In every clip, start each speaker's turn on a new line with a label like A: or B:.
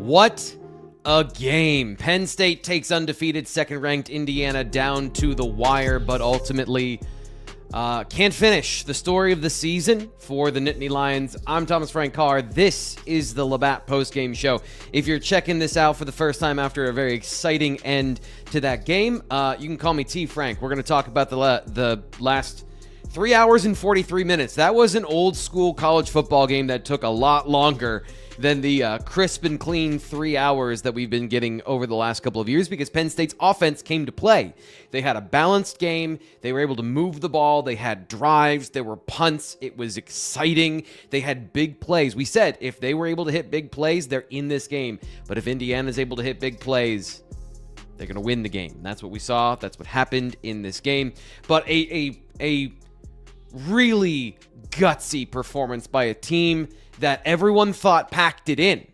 A: What a game. Penn State takes undefeated second-ranked Indiana down to the wire, but ultimately can't finish. The story of the season for the Nittany Lions. I'm Thomas Frank Carr. This is the LaBatt postgame show. If you're checking this out for the first time after a very exciting end to that game, you can call me T. Frank. We're going to talk about the last 3 hours and 43 minutes. That was an old school college football game that took a lot longer than the crisp and clean 3 hours that we've been getting over the last couple of years, because Penn State's offense came to play. They had a balanced game. They were able to move the ball. They had drives. There were punts. It was exciting. They had big plays. We said if they were able to hit big plays, they're in this game. But if Indiana's able to hit big plays, they're going to win the game. That's what we saw. That's what happened in this game. But a really gutsy performance by a team that everyone thought packed it in.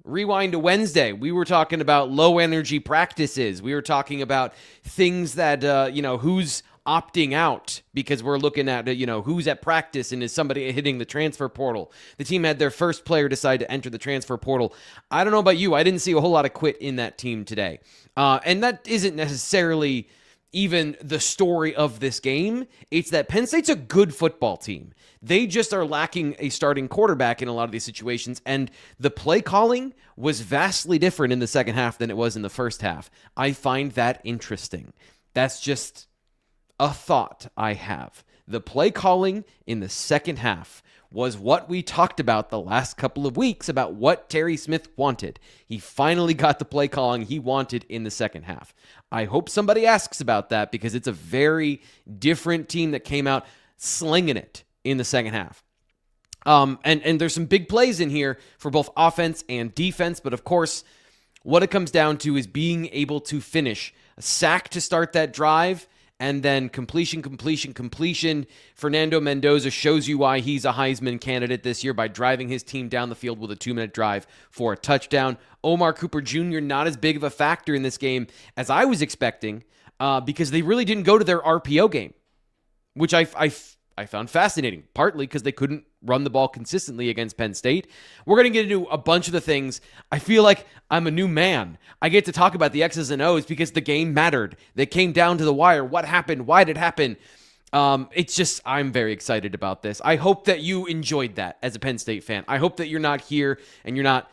A: Rewind to Wednesday. We were talking about low energy practices. We were talking about things that, who's opting out because we're looking at, who's at practice and is somebody hitting the transfer portal. The team had their first player decide to enter the transfer portal. I don't know about you. I didn't see a whole lot of quit in that team today. And that isn't necessarily even the story of this game. It's that Penn State's a good football team. They just are lacking a starting quarterback in a lot of these situations, and the play calling was vastly different in the second half than it was in the first half. I find that interesting. That's just a thought I have. The play calling in the second half was what we talked about the last couple of weeks about what Terry Smith wanted. He finally got the play calling he wanted in the second half. I hope somebody asks about that, because it's a very different team that came out slinging it in the second half. And there's some big plays in here for both offense and defense, but of course, what it comes down to is being able to finish. A sack to start that drive, and then completion. Fernando Mendoza shows you why he's a Heisman candidate this year by driving his team down the field with a 2-minute drive for a touchdown. Omar Cooper Jr. not as big of a factor in this game as I was expecting, because they really didn't go to their RPO game, which I found fascinating, partly because they couldn't run the ball consistently against Penn State. We're going to get into a bunch of the things. I feel like I'm a new man. I get to talk about the X's and O's because the game mattered. They came down to the wire. What happened? Why did it happen? It's just, I'm very excited about this. I hope that you enjoyed that as a Penn State fan. I hope that you're not here and you're not,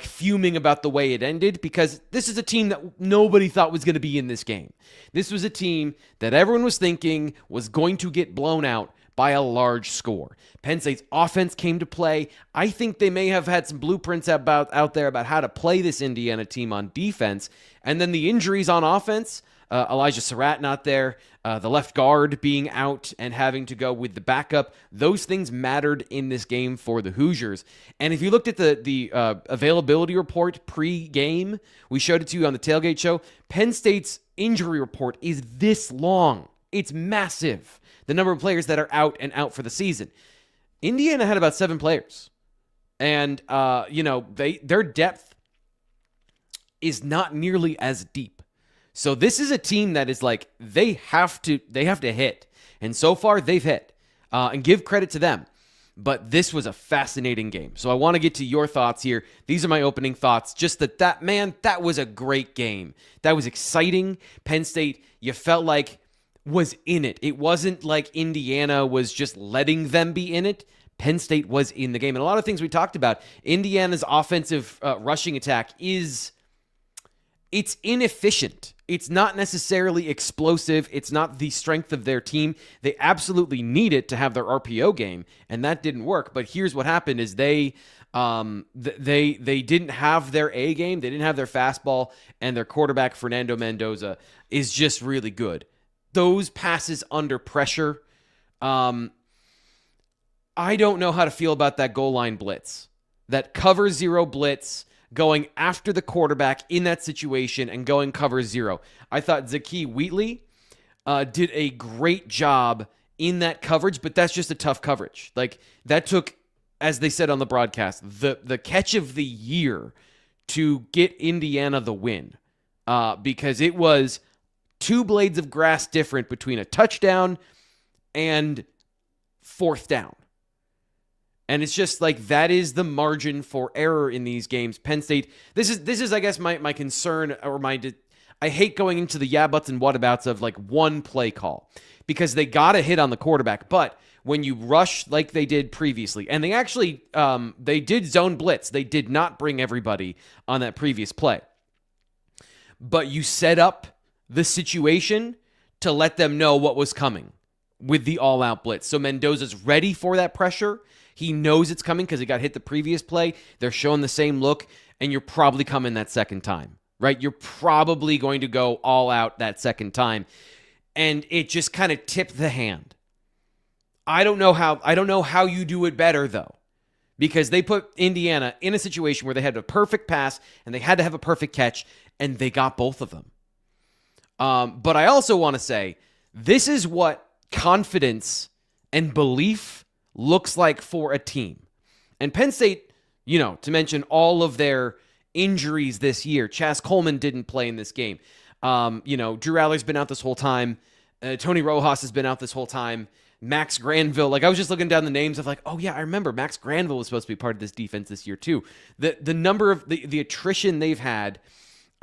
A: fuming about the way it ended, because this is a team that nobody thought was going to be in this game. This was a team that everyone was thinking was going to get blown out by a large score. Penn State's offense came to play. I think they may have had some blueprints out there about how to play this Indiana team on defense. And then the injuries on offense, Elijah Surratt not there, the left guard being out and having to go with the backup. Those things mattered in this game for the Hoosiers. And if you looked at the availability report pre-game, we showed it to you on the Tailgate Show, Penn State's injury report is this long. It's massive, the number of players that are out for the season. Indiana had about 7 players. And, their depth is not nearly as deep. So this is a team that is like, they have to hit. And so far, they've hit. And give credit to them. But this was a fascinating game. So I want to get to your thoughts here. These are my opening thoughts. Just that was a great game. That was exciting. Penn State, you felt like, was in it. It wasn't like Indiana was just letting them be in it. Penn State was in the game. And a lot of things we talked about. Indiana's offensive rushing attack it's inefficient. It's not necessarily explosive. It's not the strength of their team. They absolutely need it to have their RPO game, and that didn't work. But here's what happened is they didn't have their A game. They didn't have their fastball, and their quarterback, Fernando Mendoza, is just really good. Those passes under pressure, I don't know how to feel about that goal line blitz. That cover zero blitz, going after the quarterback in that situation and going cover zero. I thought Zakee Wheatley did a great job in that coverage, but that's just a tough coverage. Like, that took, as they said on the broadcast, the catch of the year to get Indiana the win, because it was 2 blades of grass different between a touchdown and 4th down. And it's just like that is the margin for error in these games. Penn State, this is I guess my concern, or I hate going into the yeah buts and whatabouts of like one play call, because they got a hit on the quarterback. But when you rush like they did previously, and they actually they did zone blitz, they did not bring everybody on that previous play, but you set up the situation to let them know what was coming with the all-out blitz. So Mendoza's ready for that pressure. He knows it's coming because he got hit the previous play. They're showing the same look, and you're probably coming that second time, right? You're probably going to go all out that second time, and it just kind of tipped the hand. I don't know how you do it better, though, because they put Indiana in a situation where they had a perfect pass and they had to have a perfect catch, and they got both of them. But I also want to say, this is what confidence and belief looks like for a team. And Penn State, to mention all of their injuries this year, Chas Coleman didn't play in this game. Drew Aller's been out this whole time. Tony Rojas has been out this whole time. Max Granville, I was just looking down the names of oh yeah, I remember Max Granville was supposed to be part of this defense this year too. The number of the attrition they've had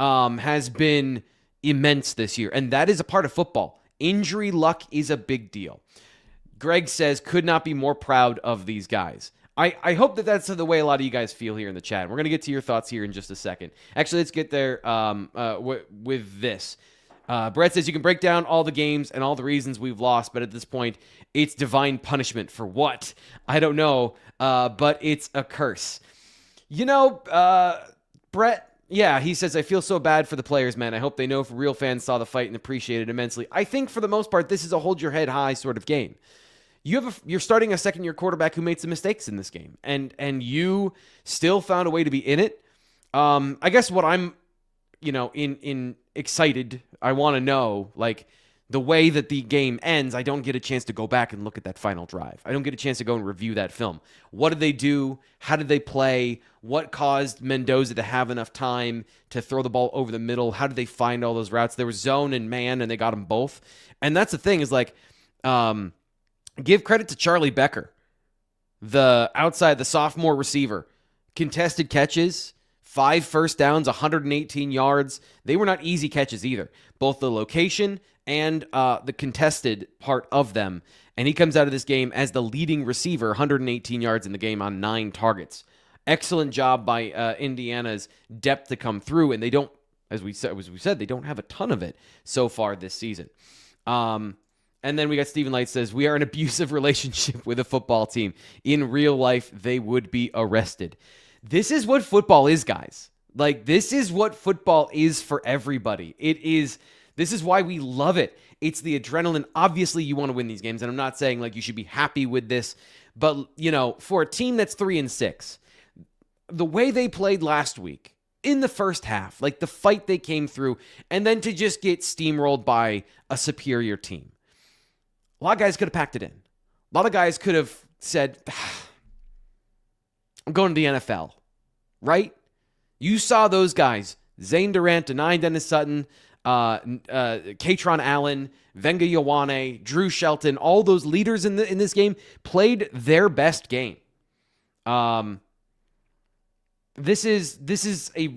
A: has been immense this year, and that is a part of football. Injury luck is a big deal. Greg says, could not be more proud of these guys. I hope that that's the way a lot of you guys feel here in the chat. We're going to get to your thoughts here in just a second. Actually, let's get there with this. Brett says, you can break down all the games and all the reasons we've lost, but at this point, it's divine punishment for what? I don't know, but it's a curse. Brett, yeah, he says, I feel so bad for the players, man. I hope they know for real fans saw the fight and appreciate it immensely. I think for the most part, this is a hold your head high sort of game. You're starting a second-year quarterback who made some mistakes in this game, and you still found a way to be in it. I guess what I'm, in excited, I want to know, the way that the game ends, I don't get a chance to go back and look at that final drive. I don't get a chance to go and review that film. What did they do? How did they play? What caused Mendoza to have enough time to throw the ball over the middle? How did they find all those routes? There was zone and man, and they got them both. And that's the thing is give credit to Charlie Becker, the sophomore receiver. Contested catches, 5 first downs, 118 yards. They were not easy catches either. Both the location and the contested part of them. And he comes out of this game as the leading receiver, 118 yards in the game on 9 targets. Excellent job by Indiana's depth to come through, and they don't, as we said, they don't have a ton of it so far this season. And then we got Stephen Light says, we are an abusive relationship with a football team. In real life, they would be arrested. This is what football is, guys. This is what football is for everybody. This is why we love it. It's the adrenaline. Obviously, you want to win these games, and I'm not saying you should be happy with this, but for a team that's 3-6, the way they played last week in the first half, the fight they came through, and then to just get steamrolled by a superior team. A lot of guys could have packed it in. A lot of guys could have said, I'm going to the NFL, right? You saw those guys, Zane Durant, Denai Dennis Sutton, Kaytron Allen, Venga Ioane, Drew Shelton, all those leaders in this game played their best game. This is a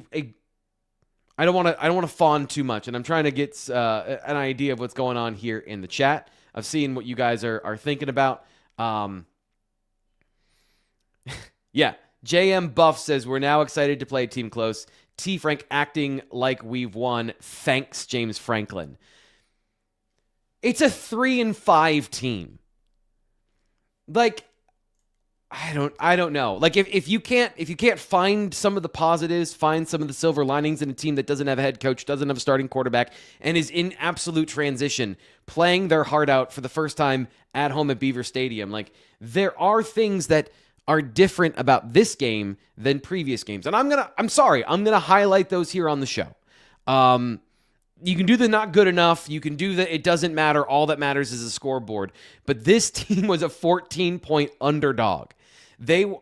A: I don't want to fawn too much, and I'm trying to get an idea of what's going on here in the chat. I've seen what you guys are thinking about. Yeah, JM Buff says, we're now excited to play a team close. T. Frank acting like we've won. Thanks, James Franklin. It's a 3-5 team. I don't know. If you can't find some of the positives, find some of the silver linings in a team that doesn't have a head coach, doesn't have a starting quarterback, and is in absolute transition, playing their heart out for the first time at home at Beaver Stadium, there are things that are different about this game than previous games. And I'm going to highlight those here on the show. You can do the not good enough. You can do the it doesn't matter. All that matters is a scoreboard. But this team was a 14-point underdog. The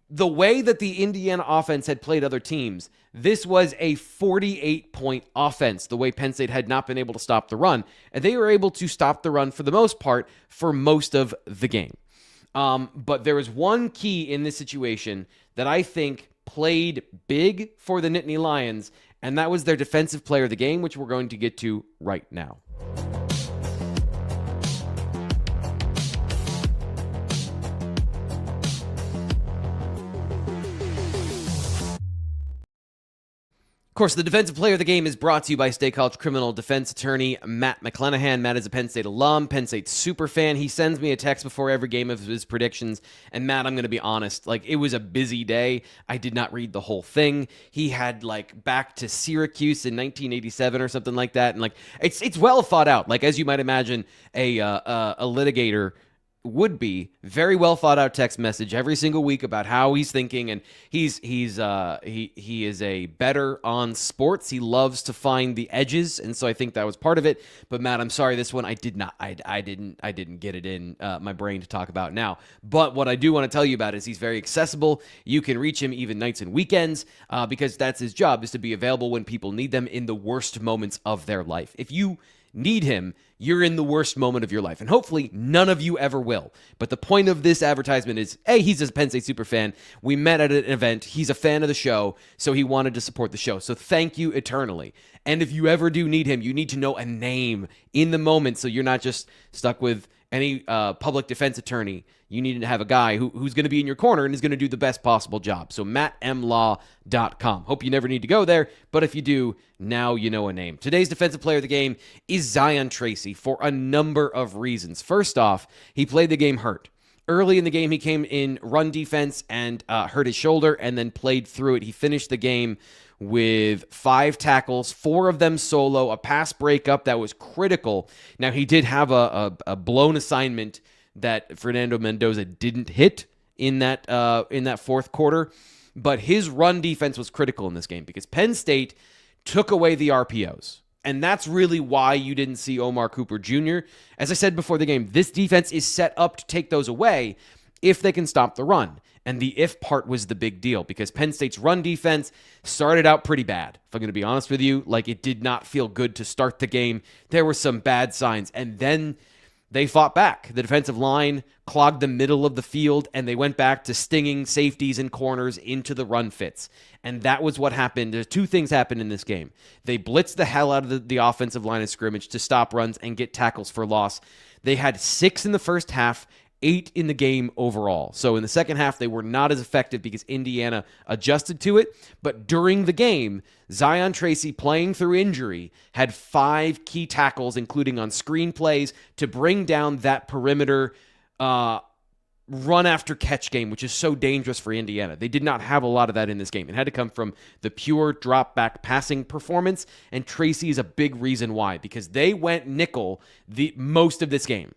A: way that the Indiana offense had played other teams, this was a 48-point offense, the way Penn State had not been able to stop the run. And they were able to stop the run for the most part for most of the game. But there was one key in this situation that I think played big for the Nittany Lions, and that was their defensive player of the game, which we're going to get to right now. Of course, the defensive player of the game is brought to you by State College criminal defense attorney Matt McClenahan. Matt is a Penn State alum, Penn State super fan. He sends me a text before every game of his predictions. And Matt, I'm going to be honest, it was a busy day. I did not read the whole thing. He had back to Syracuse in 1987 or something like that. And it's well thought out. As you might imagine, a litigator would be very well thought out text message every single week about how he's thinking, and he is a better on sports. He loves to find the edges, and so I think that was part of it. But Matt, I'm sorry, this one I didn't get it in my brain to talk about now. But what I do want to tell you about is he's very accessible. You can reach him even nights and weekends because that's his job, is to be available when people need them in the worst moments of their life. If you need him, you're in the worst moment of your life. And hopefully none of you ever will. But the point of this advertisement is, hey, he's a Penn State super fan. We met at an event. He's a fan of the show, so he wanted to support the show. So thank you eternally. And if you ever do need him, you need to know a name in the moment so you're not just stuck with any public defense attorney. You need to have a guy who's going to be in your corner and is going to do the best possible job. So mattmlaw.com. Hope you never need to go there, but if you do, now you know a name. Today's defensive player of the game is Zion Tracy for a number of reasons. First off, he played the game hurt. Early in the game, he came in run defense and hurt his shoulder and then played through it. He finished the game with 5 tackles, 4 of them solo, a pass breakup that was critical. Now, he did have a blown assignment that Fernando Mendoza didn't hit in that fourth quarter, but his run defense was critical in this game because Penn State took away the RPOs. And that's really why you didn't see Omar Cooper Jr. As I said before the game, this defense is set up to take those away if they can stop the run. And the if part was the big deal because Penn State's run defense started out pretty bad. If I'm going to be honest with you, it did not feel good to start the game. There were some bad signs. And then they fought back. The defensive line clogged the middle of the field, and they went back to stinging safeties and corners into the run fits. And that was what happened. There's 2 things happened in this game. They blitzed the hell out of the offensive line of scrimmage to stop runs and get tackles for loss. They had 6 in the first half, 8 in the game overall. So in the second half, they were not as effective because Indiana adjusted to it. But during the game, Zion Tracy, playing through injury, had 5 key tackles, including on screen plays, to bring down that perimeter run after catch game, which is so dangerous for Indiana. They did not have a lot of that in this game. It had to come from the pure drop back passing performance. And Tracy is a big reason why, because they went nickel most of this game.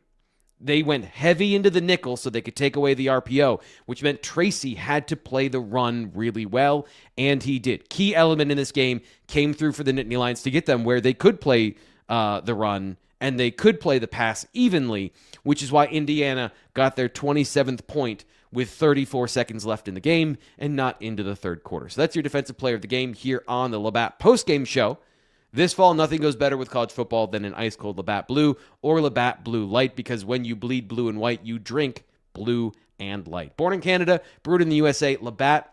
A: They went heavy into the nickel so they could take away the RPO, which meant Tracy had to play the run really well, and he did. Key element in this game came through for the Nittany Lions to get them where they could play the run and they could play the pass evenly, which is why Indiana got their 27th point with 34 seconds left in the game and not into the third quarter. So that's your defensive player of the game here on the LaBatt postgame show. This fall, nothing goes better with college football than an ice-cold LaBatt Blue or LaBatt Blue Light, because when you bleed blue and white, you drink blue and light. Born in Canada, brewed in the USA, LaBatt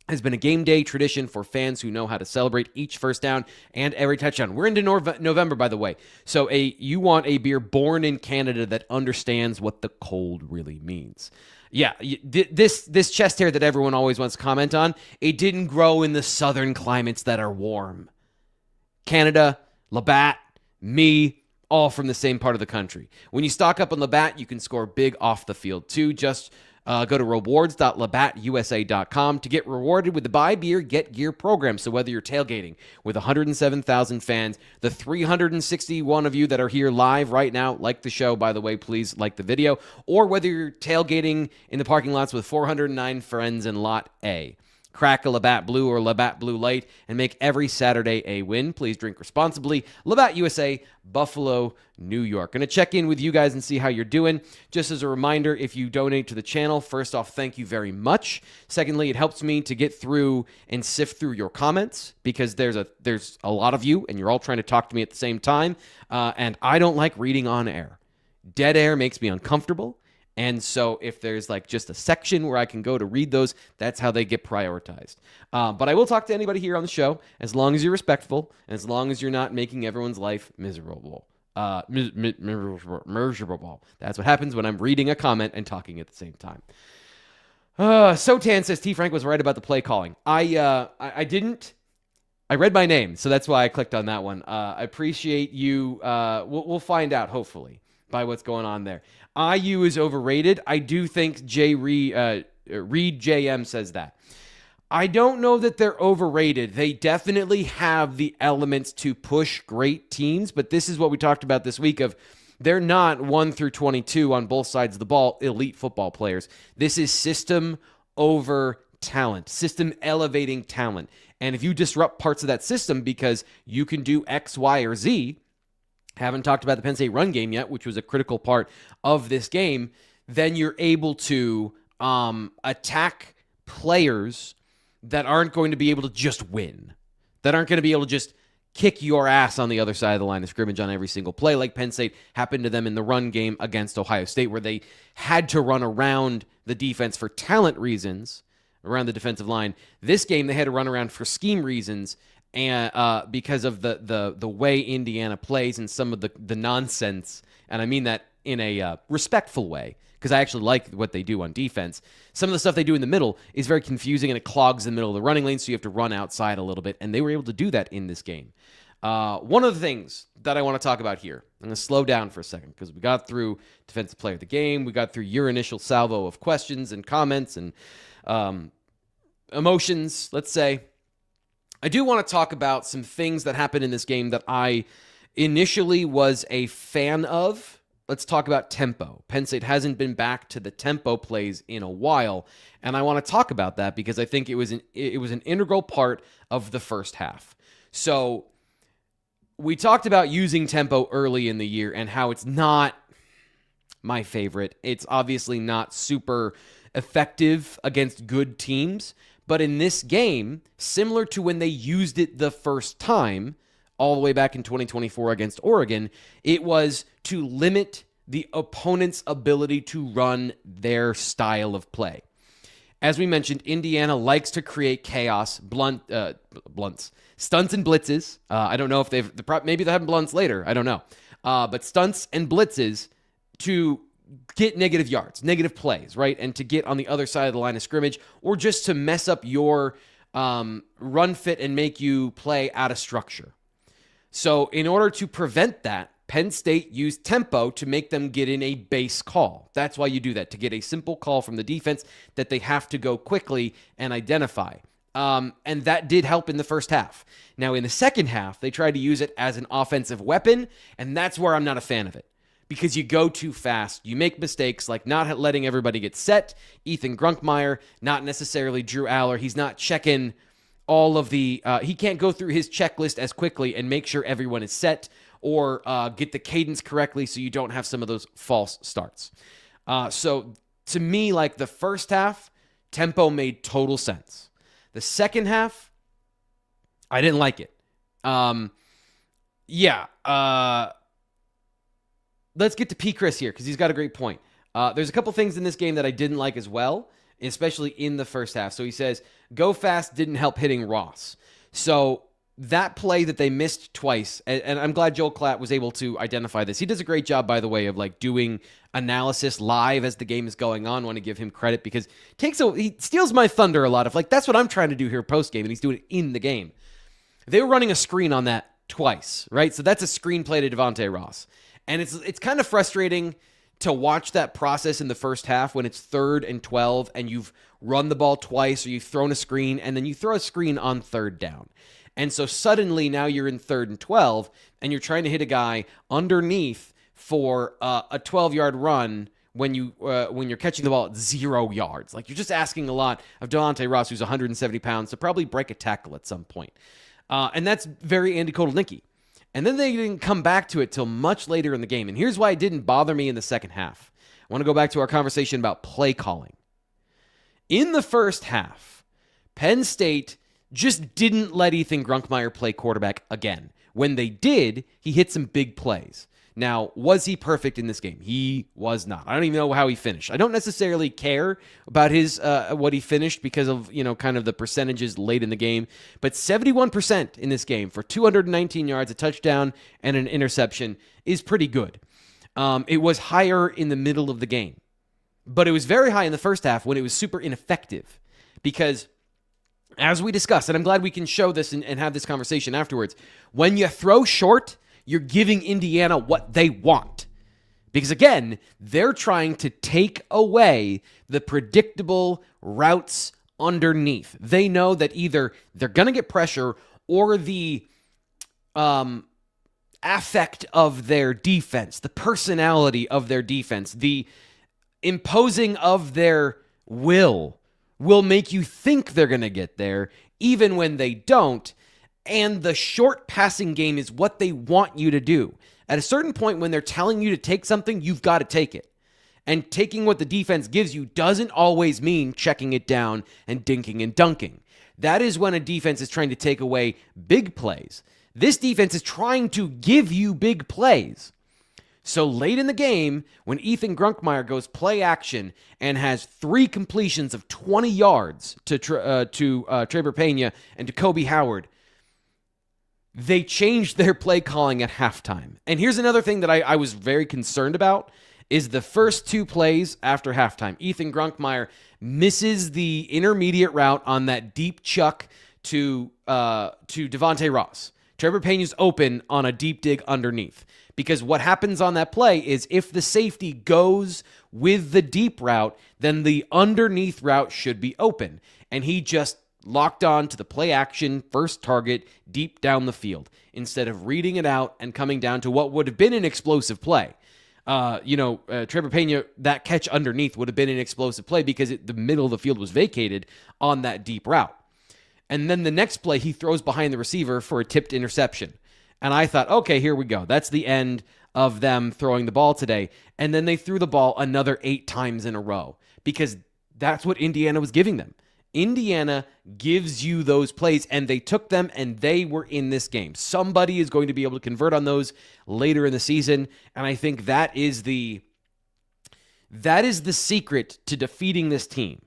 A: has been a game day tradition for fans who know how to celebrate each first down and every touchdown. We're into November, by the way, so you want a beer born in Canada that understands what the cold really means. Yeah, this chest hair that everyone always wants to comment on, it didn't grow in the southern climates that are warm. Canada, LaBatt, me, all from the same part of the country. When you stock up on LaBatt, you can score big off the field too. Just go to rewards.labattusa.com to get rewarded with the Buy Beer, Get Gear program. So whether you're tailgating with 107,000 fans, the 361 of you that are here live right now, like the show, by the way, please like the video, or whether you're tailgating in the parking lots with 409 friends in Lot A. Crack a LaBatt Blue or LaBatt Blue Light and make every Saturday a win. Please drink responsibly. LaBatt USA, Buffalo, New York. Going to check in with you guys and see how you're doing. Just as a reminder, if you donate to the channel, first off, thank you very much. Secondly, it helps me to get through and sift through your comments because there's a lot of you and you're all trying to talk to me at the same time. And I don't like reading on air. Dead air makes me uncomfortable. And so if there's like just a section where I can go to read those, that's how they get prioritized. But I will talk to anybody here on the show as long as you're respectful and as long as you're not making everyone's life miserable. Miserable. That's what happens when I'm reading a comment and talking at the same time. Sotan says T. Frank was right about the play calling. I didn't. I read my name, so that's why I clicked on that one. I appreciate you. We'll find out, hopefully, by what's going on there. IU is overrated. I do think Reed JM says that. I don't know that they're overrated. They definitely have the elements to push great teams, but this is what we talked about this week of they're not 1 through 22 on both sides of the ball elite football players. This is system over talent, system elevating talent. And if you disrupt parts of that system because you can do X, Y, or Z, haven't talked about the Penn State run game yet, which was a critical part of this game, then you're able to attack players that aren't going to be able to just win, that aren't going to be able to just kick your ass on the other side of the line of scrimmage on every single play, like Penn State happened to them in the run game against Ohio State, where they had to run around the defense for talent reasons, around the defensive line. This game, they had to run around for scheme reasons, and because of the way Indiana plays and some of the nonsense, and I mean that in a respectful way, because I actually like what they do on defense. Some of the stuff they do in the middle is very confusing, and it clogs the middle of the running lane, so you have to run outside a little bit, and they were able to do that in this game. One of the things that I want to talk about here, I'm going to slow down for a second, because we got through Defensive Player of the Game, we got through your initial salvo of questions and comments and emotions, let's say. I do want to talk about some things that happened in this game that I initially was a fan of. Let's talk about tempo. Penn State hasn't been back to the tempo plays in a while, and I want to talk about that because I think it was an integral part of the first half. So we talked about using tempo early in the year and how it's not my favorite. It's obviously not super effective against good teams, but in this game, similar to when they used it the first time, all the way back in 2024 against Oregon, it was to limit the opponent's ability to run their style of play. As we mentioned, Indiana likes to create chaos, stunts and blitzes. I don't know if maybe they'll have blunts later. I don't know. But stunts and blitzes to get negative yards, negative plays, right? And to get on the other side of the line of scrimmage, or just to mess up your run fit and make you play out of structure. So in order to prevent that, Penn State used tempo to make them get in a base call. That's why you do that, to get a simple call from the defense that they have to go quickly and identify. And that did help in the first half. Now, in the second half, they tried to use it as an offensive weapon, and that's where I'm not a fan of it. Because you go too fast. You make mistakes like not letting everybody get set. Ethan Grunkmeyer, not necessarily Drew Aller. He's not checking all of the... he can't go through his checklist as quickly and make sure everyone is set or get the cadence correctly so you don't have some of those false starts. So to me, like the first half, tempo made total sense. The second half, I didn't like it. Let's get to P. Chris here because he's got a great point. There's a couple things in this game that I didn't like as well, especially in the first half. So he says, go fast didn't help hitting Ross. So that play that they missed twice, and I'm glad Joel Klatt was able to identify this. He does a great job, by the way, of like doing analysis live as the game is going on. I want to give him credit because he steals my thunder a lot of like, that's what I'm trying to do here post-game, and he's doing it in the game. They were running a screen on that twice, right? So that's a screen play to Devontae Ross. And it's kind of frustrating to watch that process in the first half when it's 3rd and 12 and you've run the ball twice or you've thrown a screen and then you throw a screen on 3rd down. And so suddenly now you're in 3rd and 12 and you're trying to hit a guy underneath for a 12-yard run when you're catching the ball at 0 yards. Like you're just asking a lot of Devontae Ross, who's 170 pounds, to probably break a tackle at some point. And that's very Andy Kotelnicki. And then they didn't come back to it till much later in the game. And here's why it didn't bother me in the second half. I want to go back to our conversation about play calling. In the first half, Penn State just didn't let Ethan Grunkmeyer play quarterback again. When they did, he hit some big plays. Now, was he perfect in this game? He was not. I don't even know how he finished. I don't necessarily care about his what he finished because of, kind of the percentages late in the game. But 71% in this game for 219 yards, a touchdown, and an interception is pretty good. It was higher in the middle of the game. But it was very high in the first half when it was super ineffective. Because, as we discussed, and I'm glad we can show this and have this conversation afterwards, when you throw short, you're giving Indiana what they want. Because again, they're trying to take away the predictable routes underneath. They know that either they're going to get pressure or the affect of their defense, the personality of their defense, the imposing of their will make you think they're going to get there, even when they don't. And the short passing game is what they want you to do. At a certain point, when they're telling you to take something, you've got to take it. And taking what the defense gives you doesn't always mean checking it down and dinking and dunking. That is when a defense is trying to take away big plays. This defense is trying to give you big plays. So late in the game, when Ethan Grunkmeyer goes play action and has 3 completions of 20 yards to Trevor Pena and to Kobe Howard, they changed their play calling at halftime. And here's another thing that I was very concerned about is the first 2 plays after halftime. Ethan Grunkmeyer misses the intermediate route on that deep chuck to Devontae Ross. Trevor Pena's open on a deep dig underneath. Because what happens on that play is if the safety goes with the deep route, then the underneath route should be open. And he just locked on to the play action, first target, deep down the field, instead of reading it out and coming down to what would have been an explosive play. Trevor Pena, that catch underneath would have been an explosive play because the middle of the field was vacated on that deep route. And then the next play, he throws behind the receiver for a tipped interception. And I thought, okay, here we go. That's the end of them throwing the ball today. And then they threw the ball another 8 times in a row because that's what Indiana was giving them. Indiana gives you those plays, and they took them, and they were in this game. Somebody is going to be able to convert on those later in the season, and I think that is the secret to defeating this team.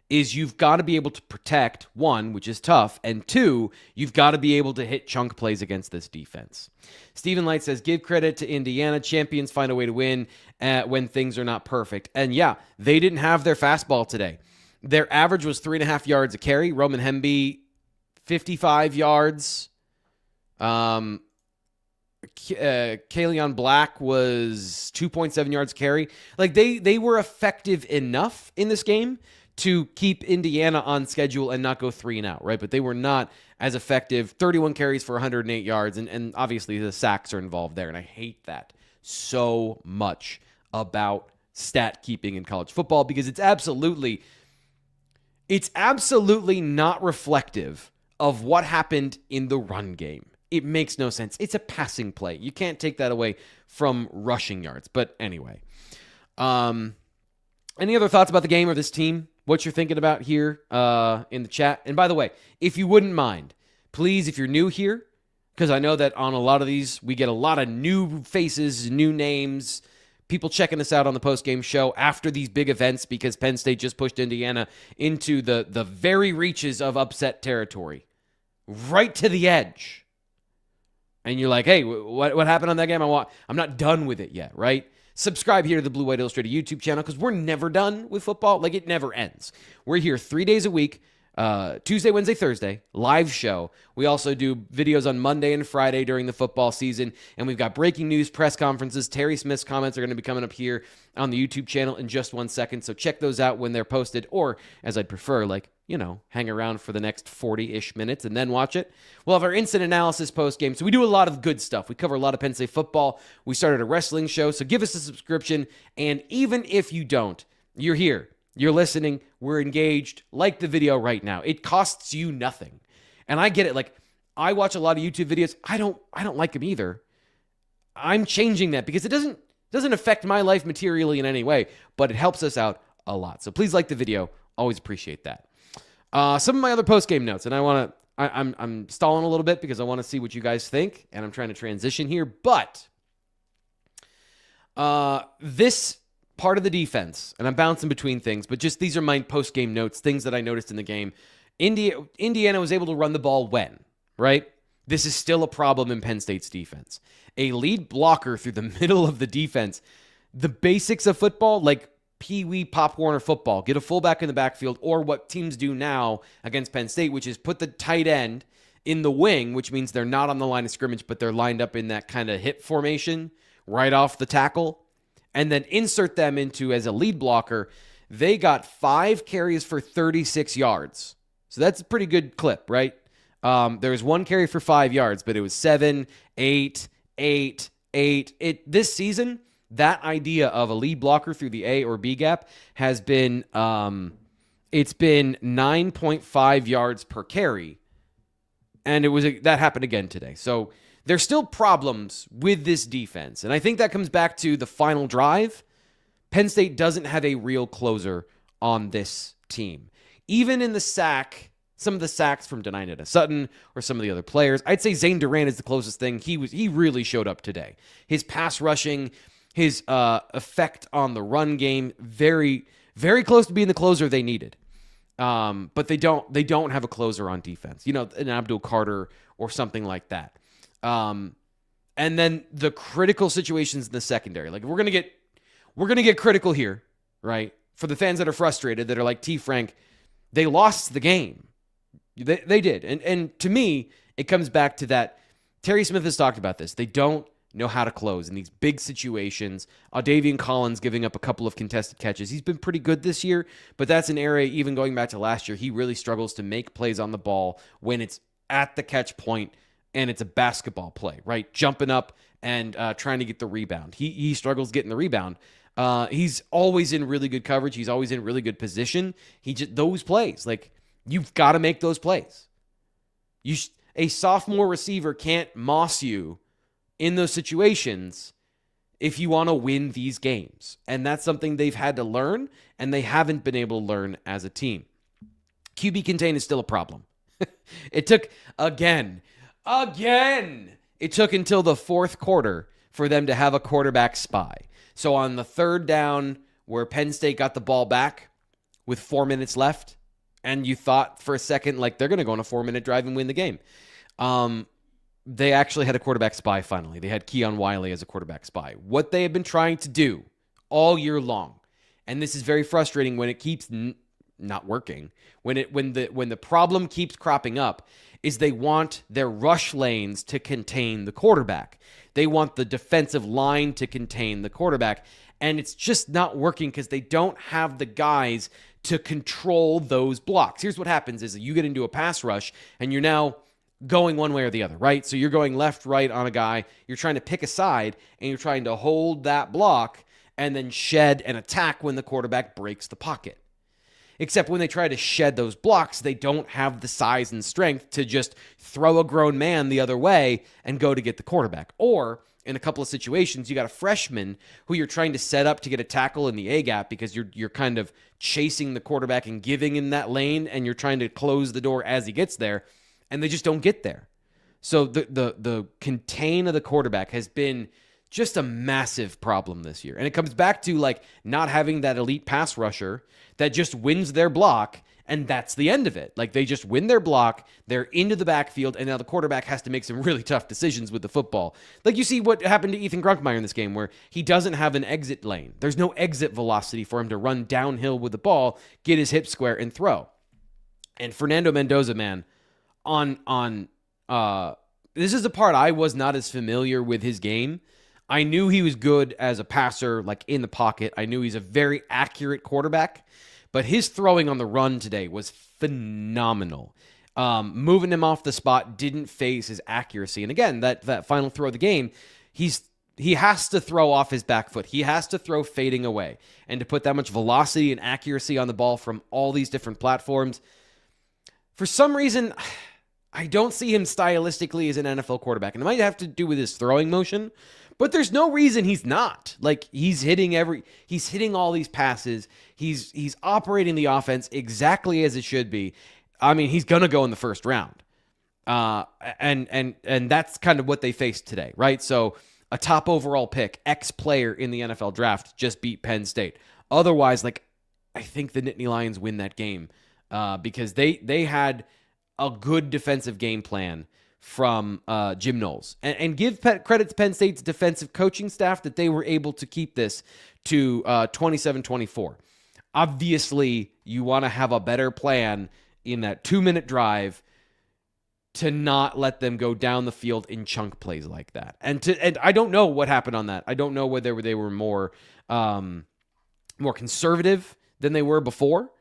A: Is you've got to be able to protect, 1, which is tough, and 2, you've got to be able to hit chunk plays against this defense. Stephen Light says, give credit to Indiana. Champions find a way to win when things are not perfect. And yeah, they didn't have their fastball today. Their average was 3.5 yards a carry. Roman Hemby, 55 yards. Kayleon Black was 2.7 yards carry. Like they were effective enough in this game to keep Indiana on schedule and not go 3 and out, right? But they were not as effective. 31 carries for 108 yards, and obviously the sacks are involved there, and I hate that so much about stat keeping in college football because it's absolutely not reflective of what happened in the run game. It makes no sense. It's a passing play. You can't take that away from rushing yards. But anyway, any other thoughts about the game or this team? What you're thinking about here in the chat? And by the way, if you wouldn't mind, please, if you're new here, because I know that on a lot of these, we get a lot of new faces, new names, people checking us out on the postgame show after these big events because Penn State just pushed Indiana into the very reaches of upset territory, right to the edge. And you're like, hey, what happened on that game? I'm not done with it yet, right? Subscribe here to the Blue White Illustrated YouTube channel because we're never done with football. Like, it never ends. We're here 3 days a week, Tuesday, Wednesday, Thursday, live show. We also do videos on Monday and Friday during the football season, and we've got breaking news, press conferences. Terry Smith's comments are going to be coming up here on the YouTube channel in just 1 second, so check those out when they're posted, or, as I'd prefer, hang around for the next 40-ish minutes and then watch it. We'll have our instant analysis post-game, so we do a lot of good stuff. We cover a lot of Penn State football. We started a wrestling show, so give us a subscription, and even if you don't, you're here. You're listening. We're engaged. Like the video right now. It costs you nothing. And I get it. Like, I watch a lot of YouTube videos. I don't like them either. I'm changing that because it doesn't affect my life materially in any way, but it helps us out a lot. So please like the video. Always appreciate that. Some of my other post-game notes, and I'm stalling a little bit because I want to see what you guys think, and I'm trying to transition here, but This part of the defense, and I'm bouncing between things, but just these are my post-game notes, things that I noticed in the game. Indiana was able to run the ball when, right? This is still a problem in Penn State's defense. A lead blocker through the middle of the defense. The basics of football, like Pee-wee Pop Warner football, get a fullback in the backfield, or what teams do now against Penn State, which is put the tight end in the wing, which means they're not on the line of scrimmage, but they're lined up in that kind of hip formation right off the tackle, and then insert them into as a lead blocker. They got 5 carries for 36 yards. So that's a pretty good clip, right? There was 1 carry for 5 yards, but it was 7, 8, 8, 8. This season, that idea of a lead blocker through the A or B gap has been, it's been 9.5 yards per carry. And that happened again today. So there's still problems with this defense. And I think that comes back to the final drive. Penn State doesn't have a real closer on this team. Even in the sack, some of the sacks from Nittany Sutton or some of the other players, I'd say Zane Durant is the closest thing. He really showed up today. His pass rushing, his effect on the run game, very, very close to being the closer they needed. But they don't have a closer on defense. An Abdul Carter or something like that. And then the critical situations in the secondary. Like we're gonna get critical here, right? For the fans that are frustrated, that are like T. Frank, they lost the game. They did. And to me, it comes back to that. Terry Smith has talked about this. They don't know how to close in these big situations. Davian Collins giving up a couple of contested catches. He's been pretty good this year, but that's an area, even going back to last year, he really struggles to make plays on the ball when it's at the catch point and it's a basketball play, right? Jumping up and trying to get the rebound. He struggles getting the rebound. He's always in really good coverage. He's always in really good position. Those plays, like, you've got to make those plays. A sophomore receiver can't moss you in those situations if you want to win these games. And that's something they've had to learn, and they haven't been able to learn as a team. QB contain is still a problem. It took, it took until the fourth quarter for them to have a quarterback spy. So on the third down where Penn State got the ball back with 4 minutes left, and you thought for a second, like, they're going to go on a 4-minute drive and win the game. They actually had a quarterback spy finally. They had Keon Wiley as a quarterback spy. What they have been trying to do all year long, and this is very frustrating when it keeps not working, when the problem keeps cropping up, is they want their rush lanes to contain the quarterback. They want the defensive line to contain the quarterback, and it's just not working because they don't have the guys to control those blocks. Here's what happens is you get into a pass rush, and you're now going one way or the other, right? So you're going left, right on a guy. You're trying to pick a side, and you're trying to hold that block and then shed and attack when the quarterback breaks the pocket. Except when they try to shed those blocks, they don't have the size and strength to just throw a grown man the other way and go to get the quarterback. Or in a couple of situations, you got a freshman who you're trying to set up to get a tackle in the A-gap because you're kind of chasing the quarterback and giving him that lane, and you're trying to close the door as he gets there, and they just don't get there. So the contain of the quarterback has been just a massive problem this year. And it comes back to, like, not having that elite pass rusher that just wins their block, and that's the end of it. Like, they just win their block, they're into the backfield, and now the quarterback has to make some really tough decisions with the football. Like, you see what happened to Ethan Grunkmeyer in this game, where he doesn't have an exit lane. There's no exit velocity for him to run downhill with the ball, get his hip square, and throw. And Fernando Mendoza, man, this is the part I was not as familiar with his game. I knew he was good as a passer, like in the pocket. I knew he's a very accurate quarterback, but his throwing on the run today was phenomenal. Moving him off the spot didn't phase his accuracy. And again, that final throw of the game, he has to throw off his back foot. He has to throw fading away. And to put that much velocity and accuracy on the ball from all these different platforms, for some reason, I don't see him stylistically as an NFL quarterback. And it might have to do with his throwing motion, but there's no reason he's not. Like, he's hitting all these passes. He's operating the offense exactly as it should be. I mean, he's going to go in the first round. And that's kind of what they faced today, right? So a top overall pick, X player in the NFL draft just beat Penn State. Otherwise, like, I think the Nittany Lions win that game because they had a good defensive game plan from Jim Knowles. And give credit to Penn State's defensive coaching staff that they were able to keep this to 27-24. Obviously, you want to have a better plan in that 2-minute drive to not let them go down the field in chunk plays like that. And I don't know what happened on that. I don't know whether they were more conservative than they were before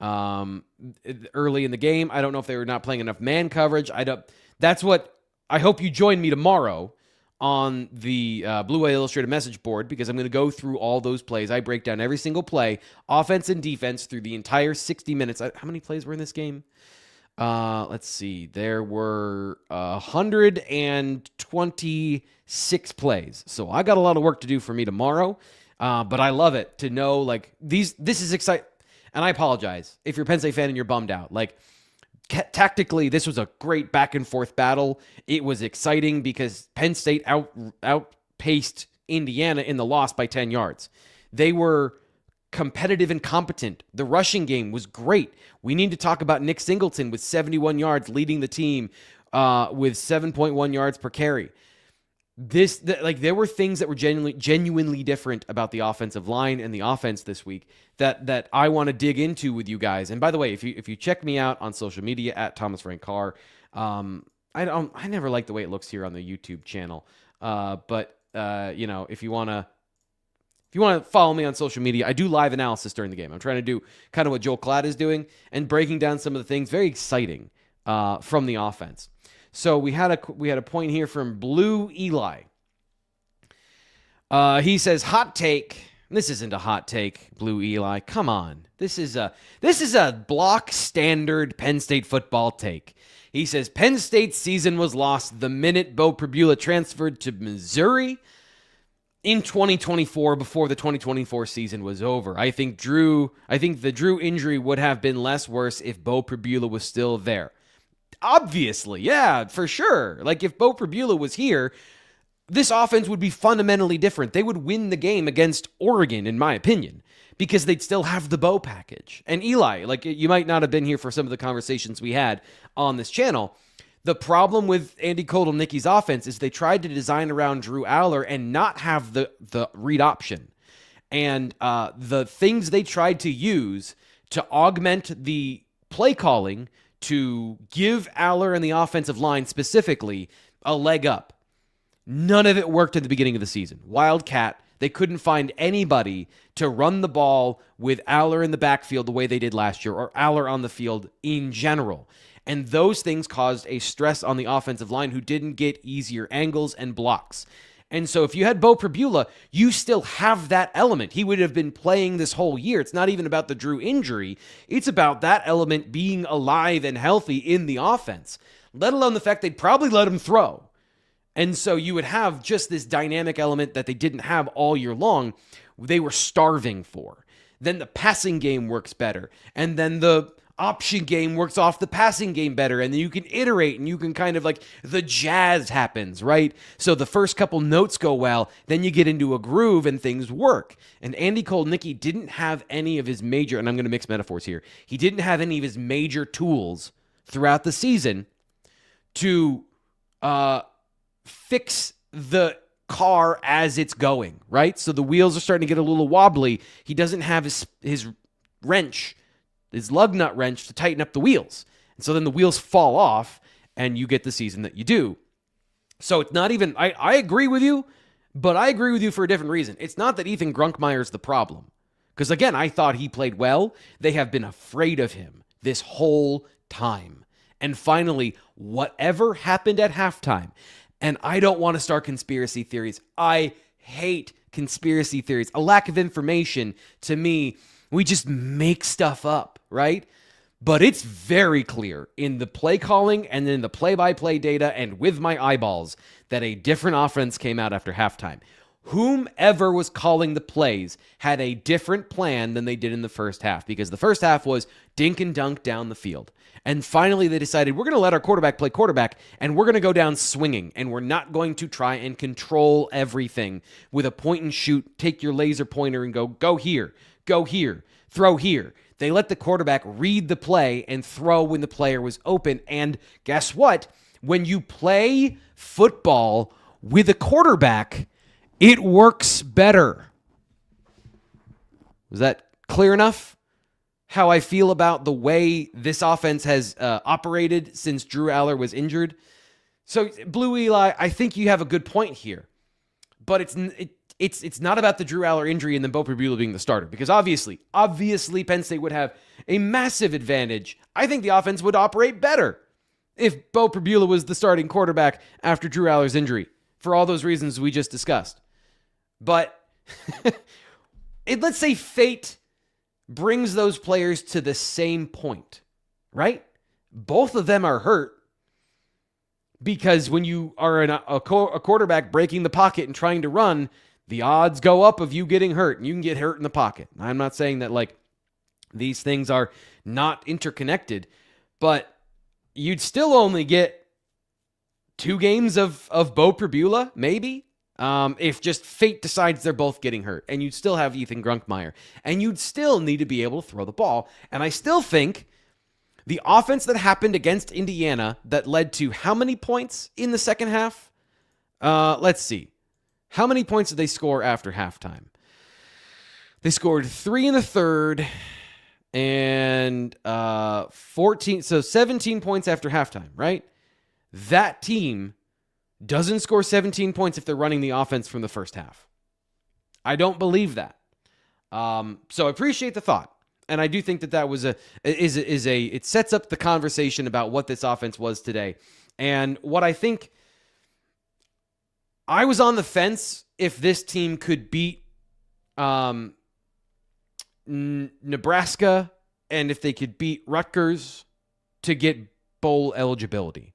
A: early in the game. I don't know if they were not playing enough man coverage. That's what I hope you join me tomorrow on the Blue Whale Illustrated message board, because I'm going to go through all those plays. I break down every single play, offense and defense, through the entire 60 minutes. How many plays were in this game? Let's see. There were 126 plays. So I got a lot of work to do for me tomorrow. But I love it to know, like, this is exciting. And I apologize if you're a Penn State fan and you're bummed out. Like, tactically, this was a great back and forth battle. It was exciting because Penn State outpaced Indiana in the loss by 10 yards. They were competitive and competent. The rushing game was great. We need to talk about Nick Singleton with 71 yards leading the team with 7.1 yards per carry. There were things that were genuinely different about the offensive line and the offense this week that I want to dig into with you guys. And by the way, if you check me out on social media at Thomas Frank Carr, I never like the way it looks here on the YouTube channel. But if you want to follow me on social media, I do live analysis during the game. I'm trying to do kind of what Joel Klatt is doing and breaking down some of the things very exciting from the offense. So we had a point here from Blue Eli. He says, hot take. This isn't a hot take, Blue Eli. Come on. This is a block standard Penn State football take. He says, Penn State's season was lost the minute Bo Pribula transferred to Missouri in 2024 before the 2024 season was over. I think the Drew injury would have been less worse if Bo Pribula was still there. Obviously, yeah, for sure. Like, if Bo Pribula was here, this offense would be fundamentally different. They would win the game against Oregon, in my opinion, because they'd still have the Bo package. And Eli, like, you might not have been here for some of the conversations we had on this channel. The problem with Andy Kotelnicki's offense is they tried to design around Drew Aller and not have the read option. And the things they tried to use to augment the play calling to give Aller and the offensive line specifically a leg up. None of it worked at the beginning of the season. Wildcat, they couldn't find anybody to run the ball with Aller in the backfield the way they did last year, or Aller on the field in general. And those things caused a stress on the offensive line, who didn't get easier angles and blocks. And so if you had Bo Pribula, you still have that element. He would have been playing this whole year. It's not even about the Drew injury. It's about that element being alive and healthy in the offense, let alone the fact they'd probably let him throw. And so you would have just this dynamic element that they didn't have all year long. They were starving for. Then the passing game works better. And then the option game works off the passing game better, and then you can iterate, and you can kind of, like, the jazz happens, right? So the first couple notes go well, then you get into a groove and things work. And Andy Kotelnicki didn't have any of his major, and I'm going to mix metaphors here, he didn't have any of his major tools throughout the season to fix the car as it's going, right? So the wheels are starting to get a little wobbly. He doesn't have his wrench, his lug nut wrench, to tighten up the wheels. And so then the wheels fall off and you get the season that you do. So it's not even, I agree with you, but I agree with you for a different reason. It's not that Ethan Grunkmeyer's the problem. Because again, I thought he played well. They have been afraid of him this whole time. And finally, whatever happened at halftime, and I don't want to start conspiracy theories. I hate conspiracy theories. A lack of information, to me, we just make stuff up, right? But it's very clear in the play calling and in the play-by-play data and with my eyeballs that a different offense came out after halftime. Whomever was calling the plays had a different plan than they did in the first half, because the first half was dink and dunk down the field. And finally, they decided, we're going to let our quarterback play quarterback, and we're going to go down swinging, and we're not going to try and control everything with a point and shoot, take your laser pointer and go here, throw here. They let the quarterback read the play and throw when the player was open. And guess what? When you play football with a quarterback, it works better. Was that clear enough? How I feel about the way this offense has operated since Drew Aller was injured. So, Blue Eli, I think you have a good point here. But it's not about the Drew Aller injury and then Beau Pribula being the starter. Because obviously, Penn State would have a massive advantage. I think the offense would operate better if Beau Pribula was the starting quarterback after Drew Aller's injury, for all those reasons we just discussed. But let's say fate brings those players to the same point, right? Both of them are hurt, because when you are a quarterback breaking the pocket and trying to run, the odds go up of you getting hurt, and you can get hurt in the pocket. I'm not saying that like these things are not interconnected, but you'd still only get 2 games of Beau Pribula, maybe, if just fate decides they're both getting hurt. And you'd still have Ethan Grunkmeyer. And you'd still need to be able to throw the ball. And I still think the offense that happened against Indiana that led to how many points in the second half? Let's see. How many points did they score after halftime? They scored 3 in the third and 14, so 17 points after halftime, right? That team doesn't score 17 points if they're running the offense from the first half. I don't believe that. So I appreciate the thought. And I do think that was it sets up the conversation about what this offense was today. And what I think, I was on the fence if this team could beat Nebraska and if they could beat Rutgers to get bowl eligibility.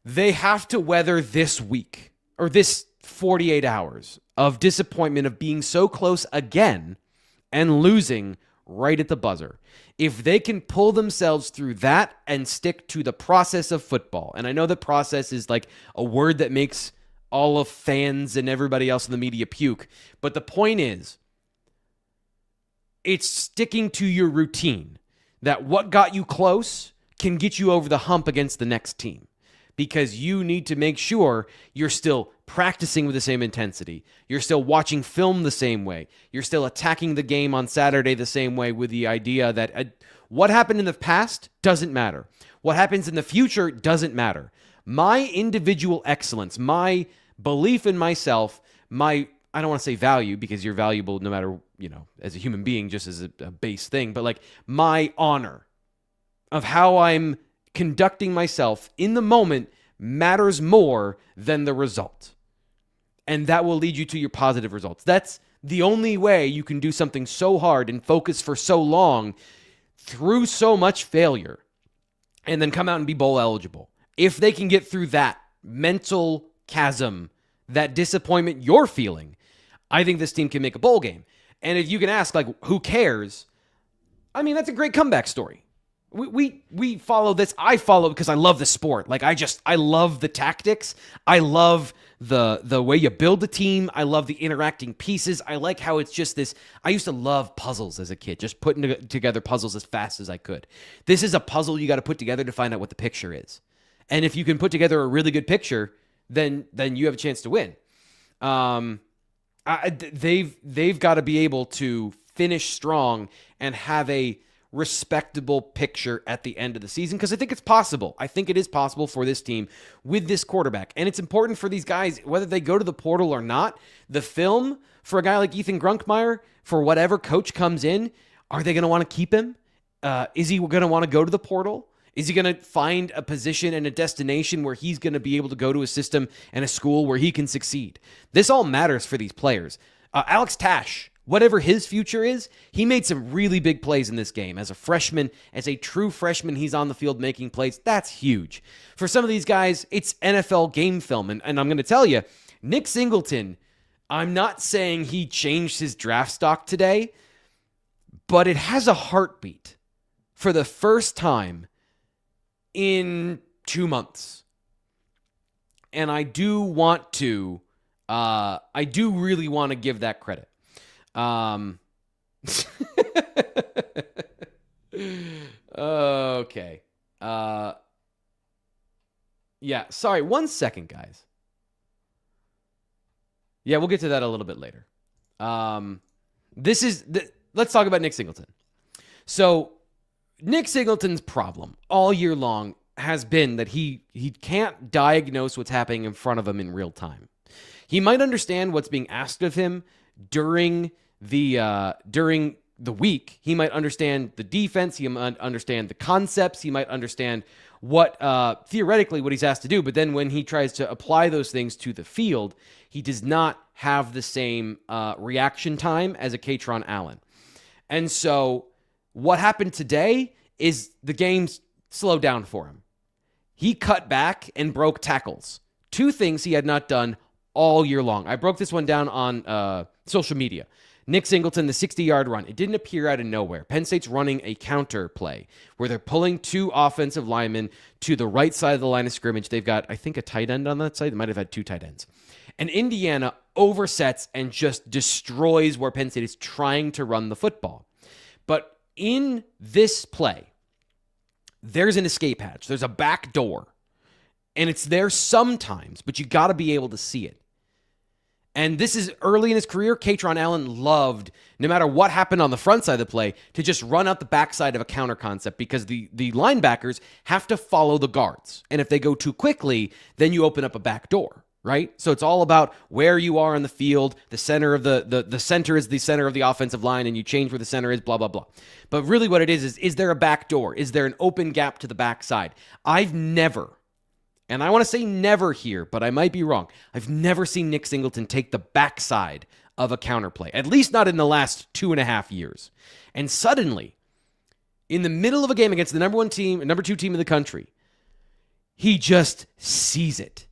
A: They have to weather this week or this 48 hours of disappointment of being so close again and losing right at the buzzer. If they can pull themselves through that and stick to the process of football, and I know that process is like a word that makes all of fans and everybody else in the media puke, but the point is, it's sticking to your routine, that what got you close can get you over the hump against the next team, because you need to make sure you're still practicing with the same intensity. You're still watching film the same way. You're still attacking the game on Saturday the same way, with the idea that what happened in the past doesn't matter. What happens in the future doesn't matter. My individual excellence, my belief in myself, I don't want to say value, because you're valuable no matter, as a human being, just as a base thing, but like my honor of how I'm conducting myself in the moment matters more than the result. And that will lead you to your positive results. That's the only way you can do something so hard and focus for so long through so much failure and then come out and be bowl eligible. If they can get through that mental chasm, that disappointment you're feeling, I think this team can make a bowl game. And if you can ask, like, who cares? I mean, that's a great comeback story. We follow this. I follow because I love the sport. Like, I love the tactics. I love the way you build the team. I love the interacting pieces. I like how it's just this. I used to love puzzles as a kid, just putting together puzzles as fast as I could. This is a puzzle you got to put together to find out what the picture is. And if you can put together a really good picture, then you have a chance to win. They've got to be able to finish strong and have a respectable picture at the end of the season, because I think it's possible. I think it is possible for this team with this quarterback. And it's important for these guys, whether they go to the portal or not, the film for a guy like Ethan Grunkmeyer, for whatever coach comes in, are they going to want to keep him? Is he going to want to go to the portal? Is he going to find a position and a destination where he's going to be able to go to a system and a school where he can succeed? This all matters for these players. Alex Tash, whatever his future is, he made some really big plays in this game. As a freshman, as a true freshman, he's on the field making plays. That's huge. For some of these guys, it's NFL game film. And I'm going to tell you, Nick Singleton, I'm not saying he changed his draft stock today, but it has a heartbeat. For the first time in 2 months. And I do really want to give that credit. Okay. Yeah, sorry, 1 second, guys. Yeah, we'll get to that a little bit later. Let's talk about Nick Singleton. So, Nick Singleton's problem all year long has been that he can't diagnose what's happening in front of him in real time. He might understand what's being asked of him during the week. He might understand the defense. He might understand the concepts. He might understand what theoretically what he's asked to do. But then when he tries to apply those things to the field, he does not have the same reaction time as a Kaytron Allen. And so what happened today is the game's slowed down for him. He cut back and broke tackles. 2 things he had not done all year long. I broke this one down on social media. Nick Singleton, the 60-yard run. It didn't appear out of nowhere. Penn State's running a counter play where they're pulling 2 offensive linemen to the right side of the line of scrimmage. They've got, I think, a tight end on that side. They might have had 2 tight ends. And Indiana oversets and just destroys where Penn State is trying to run the football. But in this play, there's an escape hatch. There's a back door. And it's there sometimes, but you got to be able to see it. And this is early in his career. Kaytron Allen loved, no matter what happened on the front side of the play, to just run out the backside of a counter concept because the linebackers have to follow the guards. And if they go too quickly, then you open up a back door, right? So it's all about where you are on the field. The center of the center is the center of the offensive line, and you change where the center is, blah, blah, blah. But really what it is there a back door? Is there an open gap to the backside? I've never, and I want to say never here, but I might be wrong, I've never seen Nick Singleton take the backside of a counterplay, at least not in the last 2.5 years. And suddenly, in the middle of a game against the number 2 team in the country, he just sees it.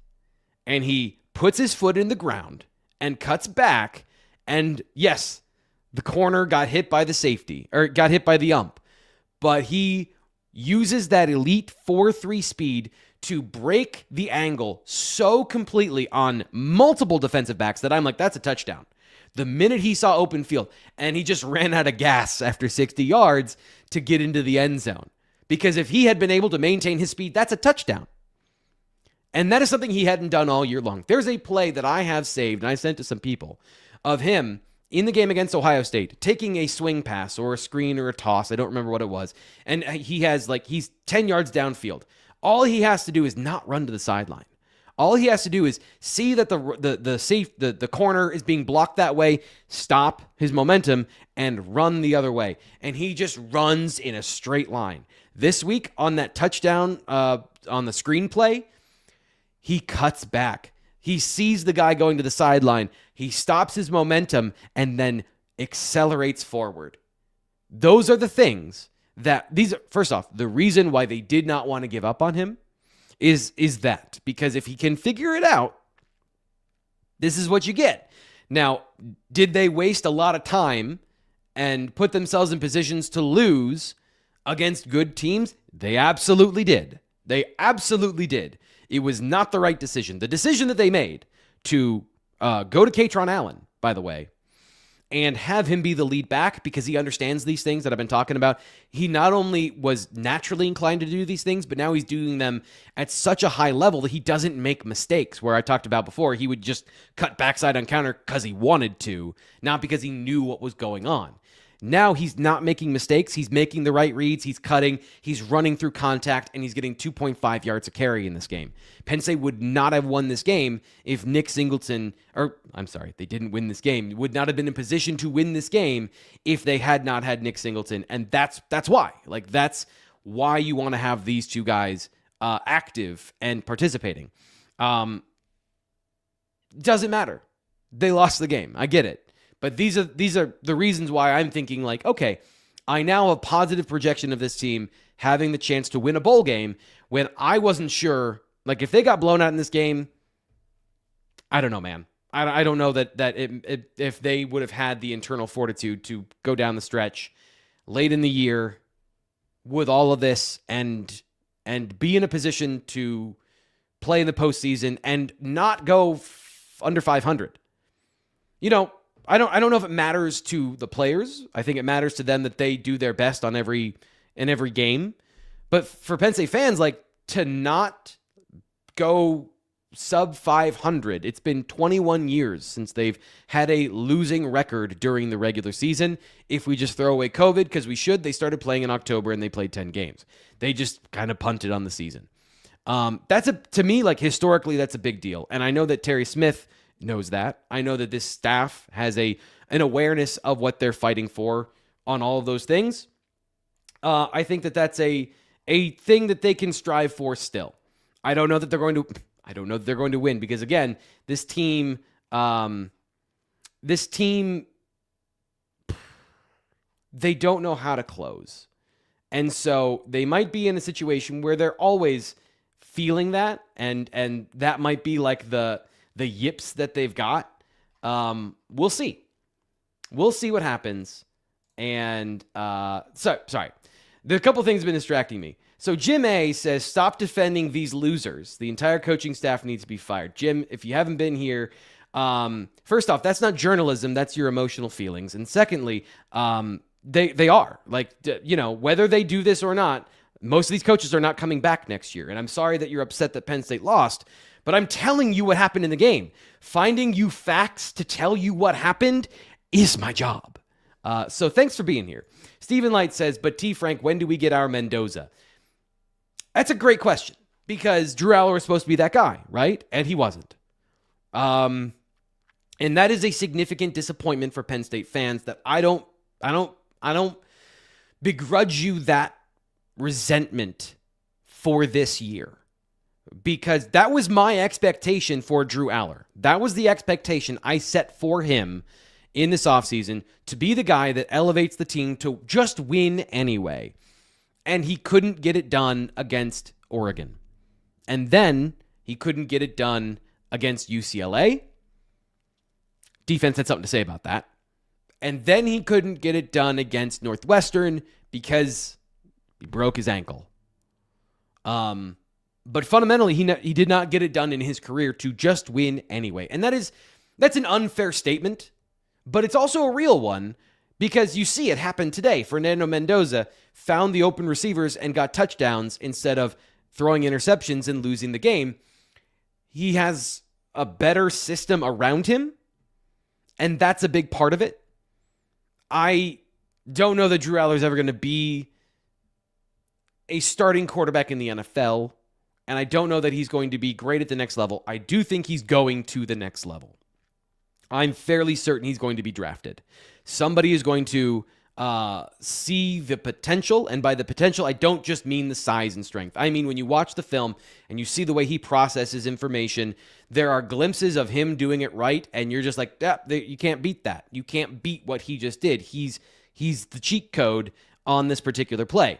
A: And he puts his foot in the ground and cuts back. And yes, the corner got hit by the safety, or got hit by the ump. But he uses that elite 4.3 speed to break the angle so completely on multiple defensive backs that I'm like, that's a touchdown. The minute he saw open field, and he just ran out of gas after 60 yards to get into the end zone. Because if he had been able to maintain his speed, that's a touchdown. And that is something he hadn't done all year long. There's a play that I have saved, and I sent to some people, of him in the game against Ohio State, taking a swing pass or a screen or a toss. I don't remember what it was. And he's 10 yards downfield. All he has to do is not run to the sideline. All he has to do is see that the corner is being blocked that way, stop his momentum, and run the other way. And he just runs in a straight line. This week on that touchdown on the screen play, he cuts back. He sees the guy going to the sideline. He stops his momentum and then accelerates forward. Those are the things first off, the reason why they did not want to give up on him is that. Because if he can figure it out, this is what you get. Now, did they waste a lot of time and put themselves in positions to lose against good teams? They absolutely did. They absolutely did. It was not the right decision. The decision that they made to go to Kaytron Allen, by the way, and have him be the lead back because he understands these things that I've been talking about. He not only was naturally inclined to do these things, but now he's doing them at such a high level that he doesn't make mistakes. Where I talked about before, he would just cut backside on counter because he wanted to, not because he knew what was going on. Now he's not making mistakes. He's making the right reads. He's cutting. He's running through contact, and he's getting 2.5 yards a carry in this game. Penn State would not have won this game if Nick Singleton, they didn't win this game. Would not have been in position to win this game if they had not had Nick Singleton, and that's why. That's why you want to have these 2 guys active and participating. Doesn't matter. They lost the game. I get it. But these are the reasons why I'm thinking okay, I now have a positive projection of this team having the chance to win a bowl game when I wasn't sure. If they got blown out in this game, I don't know, man. I don't know that if they would have had the internal fortitude to go down the stretch late in the year with all of this and and be in a position to play in the postseason and not go under 500. You know, I don't know if it matters to the players. I think it matters to them that they do their best in every game. But for Penn State fans, like, to not go sub 500, it's been 21 years since they've had a losing record during the regular season. If we just throw away COVID, because we should, they started playing in October and they played 10 games. They just kind of punted on the season. To me, like, historically, that's a big deal. And I know that Terry Smith knows that. I know that this staff has an awareness of what they're fighting for on all of those things. I think that that's a thing that they can strive for still. I don't know that they're going to win because, again, this team, they don't know how to close. And so they might be in a situation where they're always feeling that, and that might be like the yips that they've got. We'll see. We'll see what happens. And sorry. There are a couple things that have been distracting me. So Jim A says, stop defending these losers. The entire coaching staff needs to be fired. Jim, if you haven't been here, first off, that's not journalism. That's your emotional feelings. And secondly, they are. Like, you know, whether they do this or not, most of these coaches are not coming back next year. And I'm sorry that you're upset that Penn State lost, but I'm telling you what happened in the game. Finding you facts to tell you what happened is my job. So thanks for being here. Stephen Light says, but T. Frank, when do we get our Mendoza? That's a great question because Drew Aller was supposed to be that guy, right? And he wasn't. And that is a significant disappointment for Penn State fans that I don't begrudge you that resentment for this year, because that was my expectation for Drew Aller. That was the expectation I set for him in this offseason, to be the guy that elevates the team to just win anyway. And he couldn't get it done against Oregon. And then he couldn't get it done against UCLA. Defense had something to say about that. And then he couldn't get it done against Northwestern because he broke his ankle. But fundamentally, he did not get it done in his career to just win anyway. And that's an unfair statement, but it's also a real one because you see it happen today. Fernando Mendoza found the open receivers and got touchdowns instead of throwing interceptions and losing the game. He has a better system around him, and that's a big part of it. I don't know that Drew Aller is ever going to be a starting quarterback in the NFL, and I don't know that he's going to be great at the next level. I do think he's going to the next level. I'm fairly certain he's going to be drafted. Somebody is going to see the potential, and by the potential, I don't just mean the size and strength. I mean, when you watch the film and you see the way he processes information, there are glimpses of him doing it right, and you're just like, you can't beat that. You can't beat what he just did. He's the cheat code on this particular play.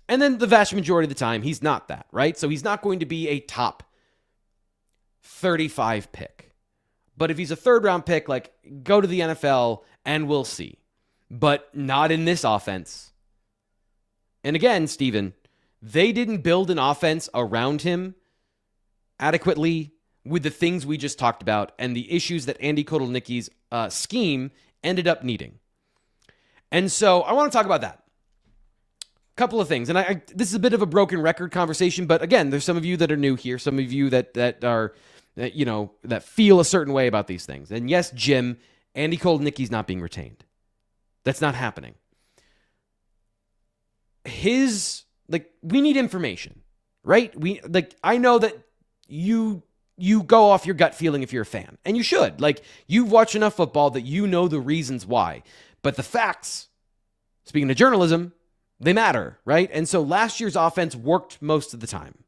A: And then the vast majority of the time, he's not that, right? So he's not going to be a top 35 pick. But if he's a third-round pick, like, go to the NFL and we'll see. But not in this offense. And again, Steven, they didn't build an offense around him adequately with the things we just talked about and the issues that Andy Kotelnicki's scheme ended up needing. And so I want to talk about that. A couple of things. And this is a bit of a broken record conversation, but again, there's some of you that are new here, some of you that are... that feel a certain way about these things. And yes, Jim, Andy Kotelnicki's not being retained. That's not happening. We need information, right? I know that you go off your gut feeling if you're a fan, and you should. Like, you've watched enough football that you know the reasons why. But the facts, speaking of journalism, they matter, right? And so last year's offense worked most of the time.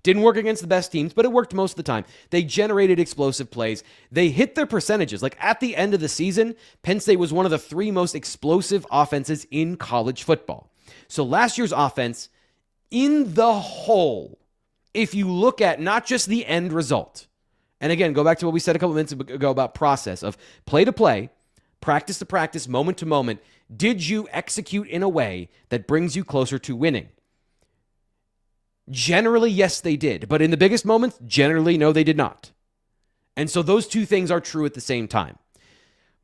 A: Didn't work against the best teams, but it worked most of the time. They generated explosive plays. They hit their percentages. Like, at the end of the season, Penn State was one of the 3 most explosive offenses in college football. So last year's offense, in the whole, if you look at not just the end result, and again, go back to what we said a couple minutes ago about process of play to play, practice to practice, moment to moment, did you execute in a way that brings you closer to winning? Generally, yes, they did. But in the biggest moments, generally, no, they did not. And so those two things are true at the same time.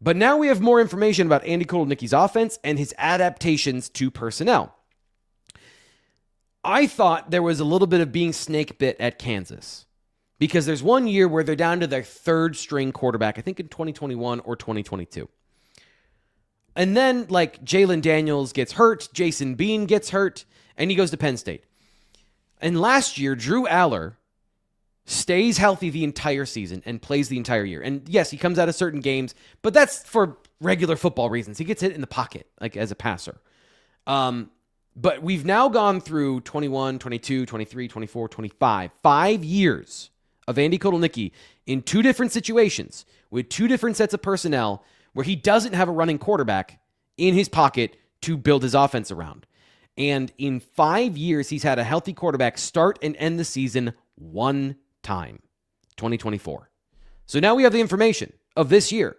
A: But now we have more information about Andy Kotelnicki's offense and his adaptations to personnel. I thought there was a little bit of being snake bit at Kansas because there's one year where they're down to their third string quarterback, I think in 2021 or 2022. And then like Jalen Daniels gets hurt, Jason Bean gets hurt, and he goes to Penn State. And last year, Drew Aller stays healthy the entire season and plays the entire year. And yes, he comes out of certain games, but that's for regular football reasons. He gets hit in the pocket, like as a passer. But we've now gone through 21, 22, 23, 24, 25, 5 years of Andy Kotelnicki in two different situations with two different sets of personnel where he doesn't have a running quarterback in his pocket to build his offense around. And in 5 years, he's had a healthy quarterback start and end the season one time, 2024. So now we have the information of this year,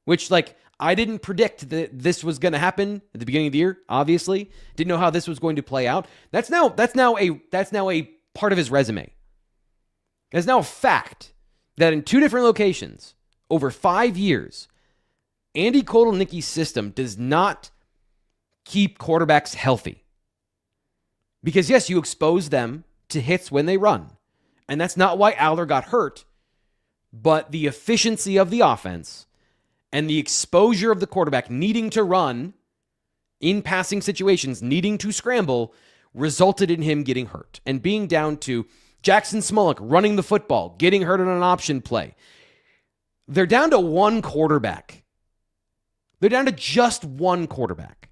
A: which like I didn't predict that this was going to happen at the beginning of the year. Obviously, didn't know how this was going to play out. That's now a part of his resume. It's now a fact that in two different locations over 5 years, Andy Kotelnicki's system does not keep quarterbacks healthy. Because yes, you expose them to hits when they run. And that's not why Aller got hurt, but the efficiency of the offense and the exposure of the quarterback needing to run in passing situations, needing to scramble, resulted in him getting hurt and being down to Jackson Smolik running the football, getting hurt on an option play. They're down to one quarterback. They're down to just one quarterback.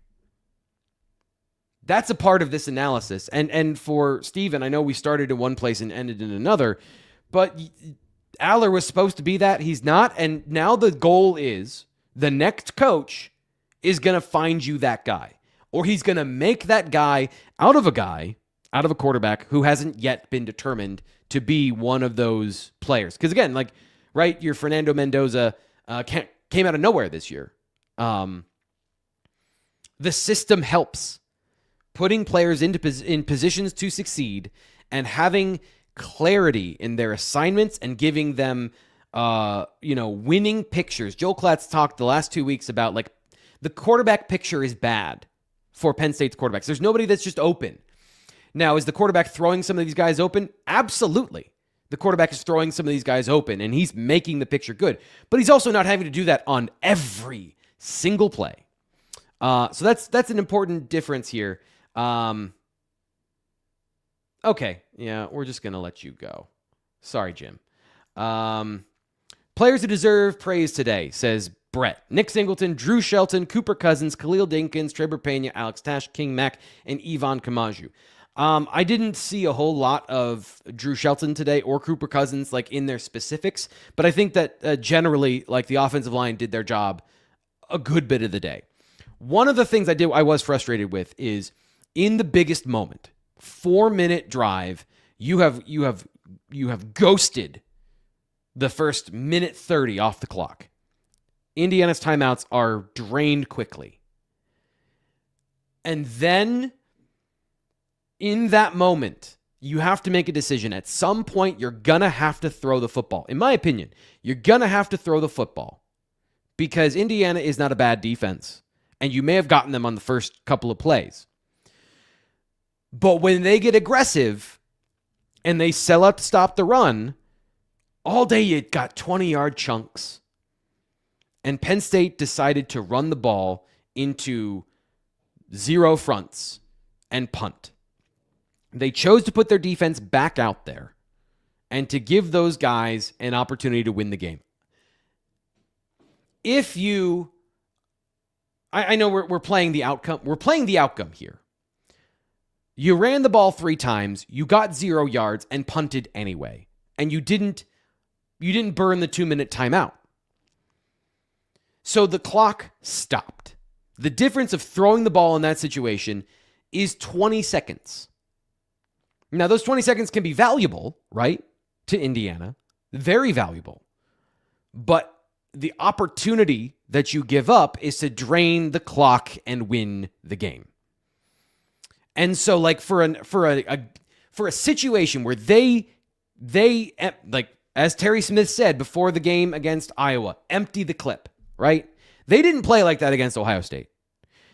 A: That's a part of this analysis. And for Steven, I know we started in one place and ended in another, but Aller was supposed to be that. He's not. And now the goal is the next coach is going to find you that guy, or he's going to make that guy out of a quarterback who hasn't yet been determined to be one of those players. Because again, like, right, your Fernando Mendoza came out of nowhere this year. The system helps. Putting players in positions to succeed and having clarity in their assignments and giving them, winning pictures. Joel Klatt talked the last 2 weeks about like the quarterback picture is bad for Penn State's quarterbacks. There's nobody that's just open. Now, is the quarterback throwing some of these guys open? Absolutely. The quarterback is throwing some of these guys open and he's making the picture good, but he's also not having to do that on every single play. So that's an important difference here. Okay. Yeah, we're just going to let you go. Sorry, Jim. Players who deserve praise today, says Brett. Nick Singleton, Drew Shelton, Cooper Cousins, Khalil Dinkins, Trevor Pena, Alex Tash, King Mack, and Ivan Kamaju. I didn't see a whole lot of Drew Shelton today or Cooper Cousins like in their specifics, but I think that generally like the offensive line did their job a good bit of the day. One of the things I was frustrated with is in the biggest moment, 4-minute drive, you have ghosted the first minute 30 off the clock. Indiana's timeouts are drained quickly. And then in that moment, you have to make a decision. At some point, you're going to have to throw the football. In my opinion, you're going to have to throw the football because Indiana is not a bad defense. And you may have gotten them on the first couple of plays. But when they get aggressive and they sell out to stop the run, all day you got 20-yard chunks. And Penn State decided to run the ball into zero fronts and punt. They chose to put their defense back out there and to give those guys an opportunity to win the game. I know we're playing the outcome. We're playing the outcome here. You ran the ball 3 times, you got 0 yards and punted anyway. And you didn't burn the 2-minute timeout. So the clock stopped. The difference of throwing the ball in that situation is 20 seconds. Now, those 20 seconds can be valuable, right, to Indiana. Very valuable. But the opportunity that you give up is to drain the clock and win the game. And so, like, for for a situation where they like, as Terry Smith said before the game against Iowa, empty the clip, right? They didn't play like that against Ohio State.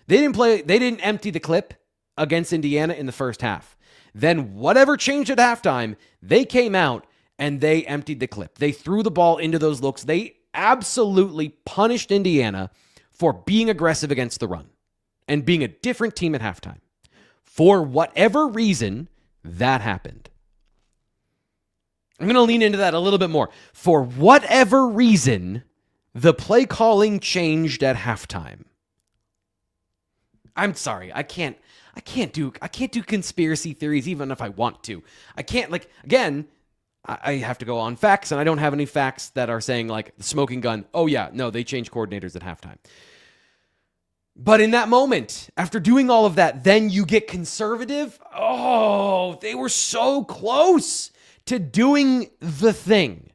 A: They didn't empty the clip against Indiana in the first half. Then whatever changed at halftime, they came out and they emptied the clip. They threw the ball into those looks. They absolutely punished Indiana for being aggressive against the run and being a different team at halftime. For whatever reason, that happened. I'm going to lean into that a little bit more. For whatever reason, the play calling changed at halftime. I'm sorry, I can't do conspiracy theories even if I want to. I can't, like, again, I have to go on facts, and I don't have any facts that are saying, like, the smoking gun, oh yeah, no, they changed coordinators at halftime. But in that moment, after doing all of that, then you get conservative. Oh, they were so close to doing the thing,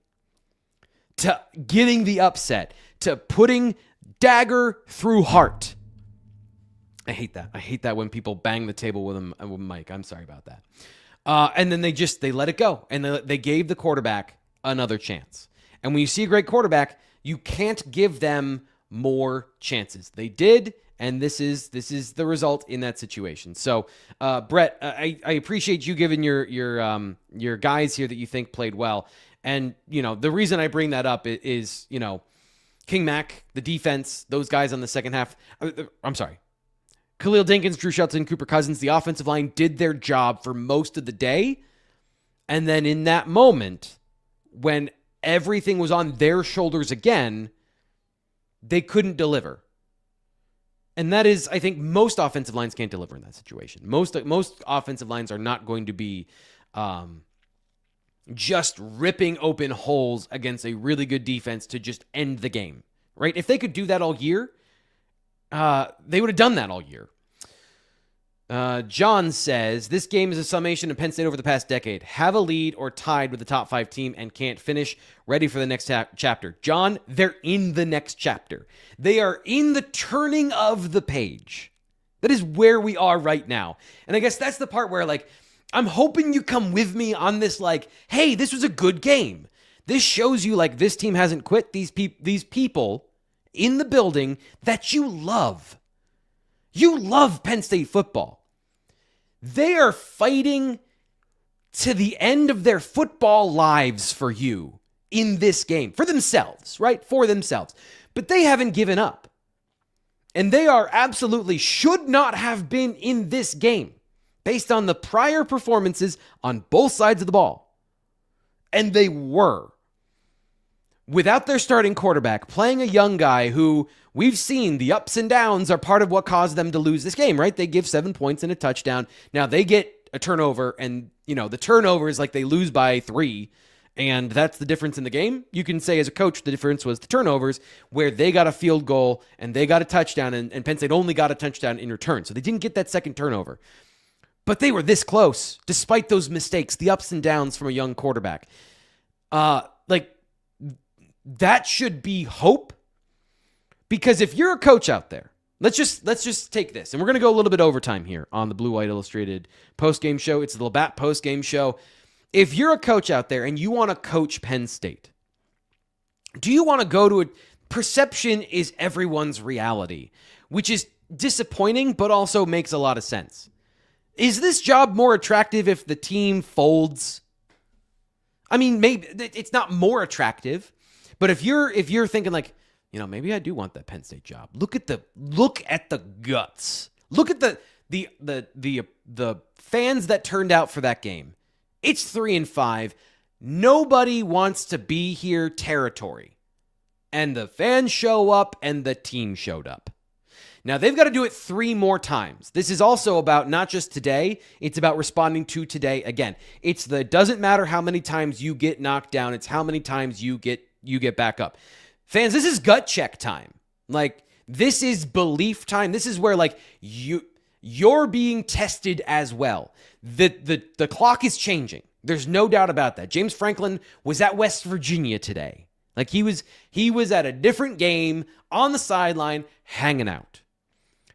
A: to getting the upset, to putting dagger through heart. I hate that. I hate that when people bang the table with a mic. I'm sorry about that. And then they let it go. And they gave the quarterback another chance. And when you see a great quarterback, you can't give them more chances. They did, and this is the result in that situation. So, Brett, I appreciate you giving your guys here that you think played well. And, the reason I bring that up is, King Mack, the defense, those guys on the second half. I'm sorry. Khalil Dinkins, Drew Shelton, Cooper Cousins, the offensive line did their job for most of the day. And then in that moment, when everything was on their shoulders again, they couldn't deliver. And that is, I think, most offensive lines can't deliver in that situation. Most offensive lines are not going to be just ripping open holes against a really good defense to just end the game, right? If they could do that all year, they would have done that all year. John says, this game is a summation of Penn State over the past decade. Have a lead or tied with the top 5 team and can't finish. Ready for the next chapter. John, they're in the next chapter. They are in the turning of the page. That is where we are right now. And I guess that's the part where, like, I'm hoping you come with me on this, like, hey, this was a good game. This shows you, like, this team hasn't quit. These people in the building that you love. You love Penn State football. They are fighting to the end of their football lives for you in this game. For themselves, right? For themselves. But they haven't given up. And they are absolutely should not have been in this game based on the prior performances on both sides of the ball. And they were. Without their starting quarterback, playing a young guy who we've seen the ups and downs are part of what caused them to lose this game, right? They give 7 points and a touchdown. Now they get a turnover, and the turnover is like they lose by 3, and that's the difference in the game. You can say as a coach, the difference was the turnovers, where they got a field goal and they got a touchdown, and Penn State only got a touchdown in return. So they didn't get that second turnover. But they were this close, despite those mistakes, the ups and downs from a young quarterback. That should be hope, because if you're a coach out there, let's just take this, and we're going to go a little bit overtime here on the Blue White Illustrated postgame show. It's the LaBatt postgame show. If you're a coach out there and you want to coach Penn State, do you want to go to perception is everyone's reality, which is disappointing, but also makes a lot of sense. Is this job more attractive if the team folds? I mean, maybe it's not more attractive. But if you're thinking like, maybe I do want that Penn State job. Look at the guts. Look at the fans that turned out for that game. It's 3-5. Nobody wants to be here territory. And the fans show up and the team showed up. Now they've got to do it 3 more times. This is also about not just today, it's about responding to today again. Doesn't matter how many times you get knocked down, it's how many times you get back up. Fans, this is gut check time. Like, this is belief time. This is where, like, you're being tested as well. The clock is changing. There's no doubt about that. James Franklin was at West Virginia today. Like, he was at a different game on the sideline hanging out.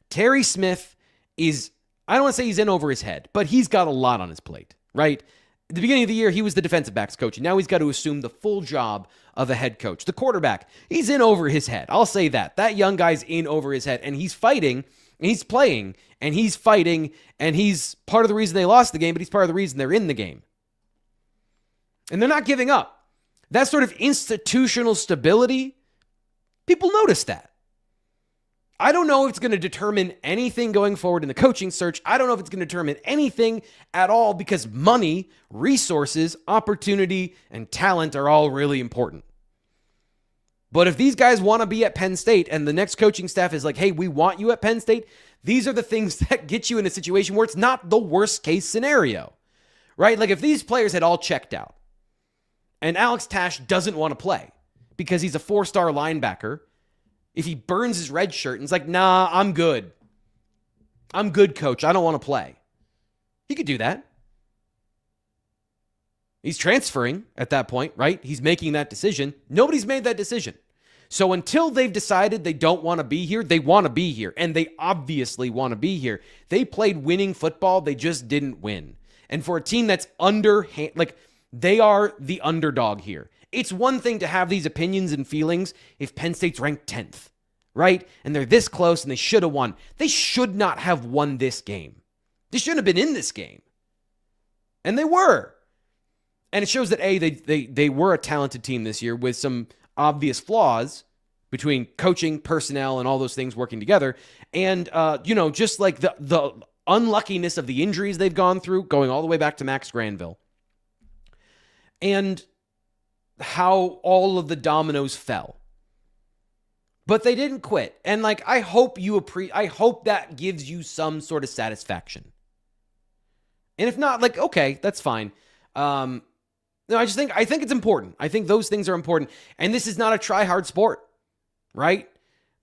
A: Terry Smith is, I don't want to say he's in over his head, but he's got a lot on his plate. right? At the beginning of the year, he was the defensive backs coach, and now he's got to assume the full job of a head coach. The quarterback, he's in over his head. I'll say that. That young guy's in over his head, and he's fighting, and he's playing, and he's fighting, and he's part of the reason they lost the game, but he's part of the reason they're in the game. And they're not giving up. That sort of institutional stability, people notice that. I don't know if it's going to determine anything going forward in the coaching search. I don't know if it's going to determine anything at all because money, resources, opportunity, and talent are all really important. But if these guys want to be at Penn State and the next coaching staff is like, hey, we want you at Penn State, these are the things that get you in a situation where it's not the worst case scenario, right? Like if these players had all checked out and Alex Tash doesn't want to play because he's a 4-star linebacker, if he burns his red shirt and is like, nah, I'm good. I'm good, coach. I don't want to play. He could do that. He's transferring at that point, right? He's making that decision. Nobody's made that decision. So until they've decided they don't want to be here, they want to be here. And they obviously want to be here. They played winning football. They just didn't win. And for a team that's underhand, like they are the underdog here. It's one thing to have these opinions and feelings if Penn State's ranked 10th, right? And they're this close and they should have won. They should not have won this game. They shouldn't have been in this game. And they were. And it shows that, A, they were a talented team this year with some obvious flaws between coaching, personnel, and all those things working together. And, just like the unluckiness of the injuries they've gone through, going all the way back to Max Granville. And how all of the dominoes fell. But they didn't quit. And I hope I hope that gives you some sort of satisfaction. And if not, okay, that's fine. No, I think it's important. I think those things are important. And this is not a try-hard sport, right?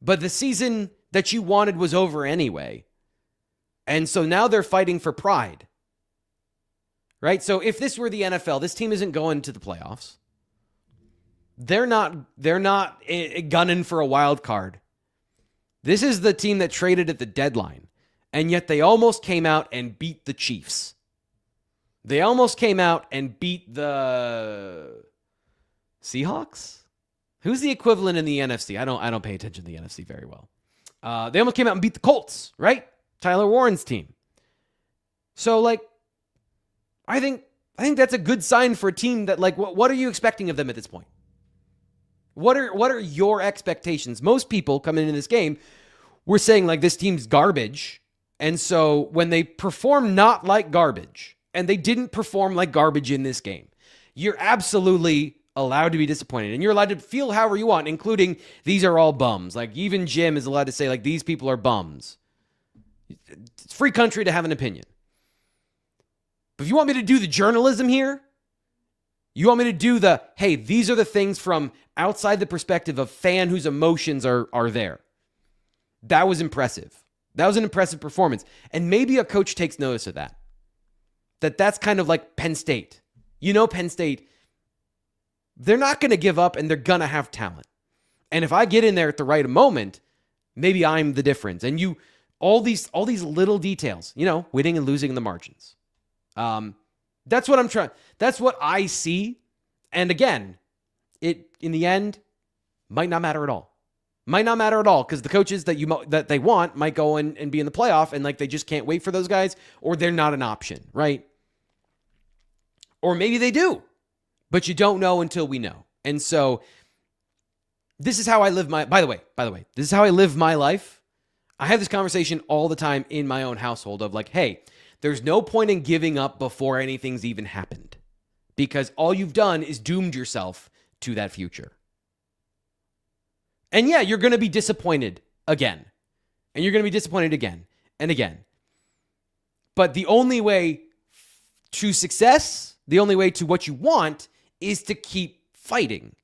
A: But the season that you wanted was over anyway. And so now they're fighting for pride. Right? So if this were the NFL, this team isn't going to the playoffs. They're not gunning for a wild card. This is the team that traded at the deadline. And yet they almost came out and beat the Chiefs. They almost came out and beat the Seahawks? Who's the equivalent in the NFC? I don't pay attention to the NFC very well. They almost came out and beat the Colts, right? Tyler Warren's team. So I think that's a good sign for a team that what are you expecting of them at this point? What are your expectations? Most people coming into this game were saying this team's garbage. And so when they perform not like garbage, and they didn't perform like garbage in this game, you're absolutely allowed to be disappointed. And you're allowed to feel however you want, including these are all bums. Even Jim is allowed to say these people are bums. It's free country to have an opinion. But if you want me to do the journalism here, you want me to do hey, these are the things from outside the perspective of fan whose emotions are there. That was impressive. That was an impressive performance. And maybe a coach takes notice of that. That's kind of like Penn State. Penn State, they're not going to give up and they're going to have talent. And if I get in there at the right moment, maybe I'm the difference. And all these little details, winning and losing in the margins. That's what I'm trying. That's what I see. And again, it in the end might not matter at all. Might not matter at all because the coaches that they want might go and be in the playoff and they just can't wait for those guys, or they're not an option, right? Or maybe they do, but you don't know until we know. And so this is how I live by the way, this is how I live my life. I have this conversation all the time in my own household of hey, there's no point in giving up before anything's even happened because all you've done is doomed yourself to that future. And yeah, you're going to be disappointed again. And you're going to be disappointed again and again. But the only way to success, the only way to what you want is to keep fighting.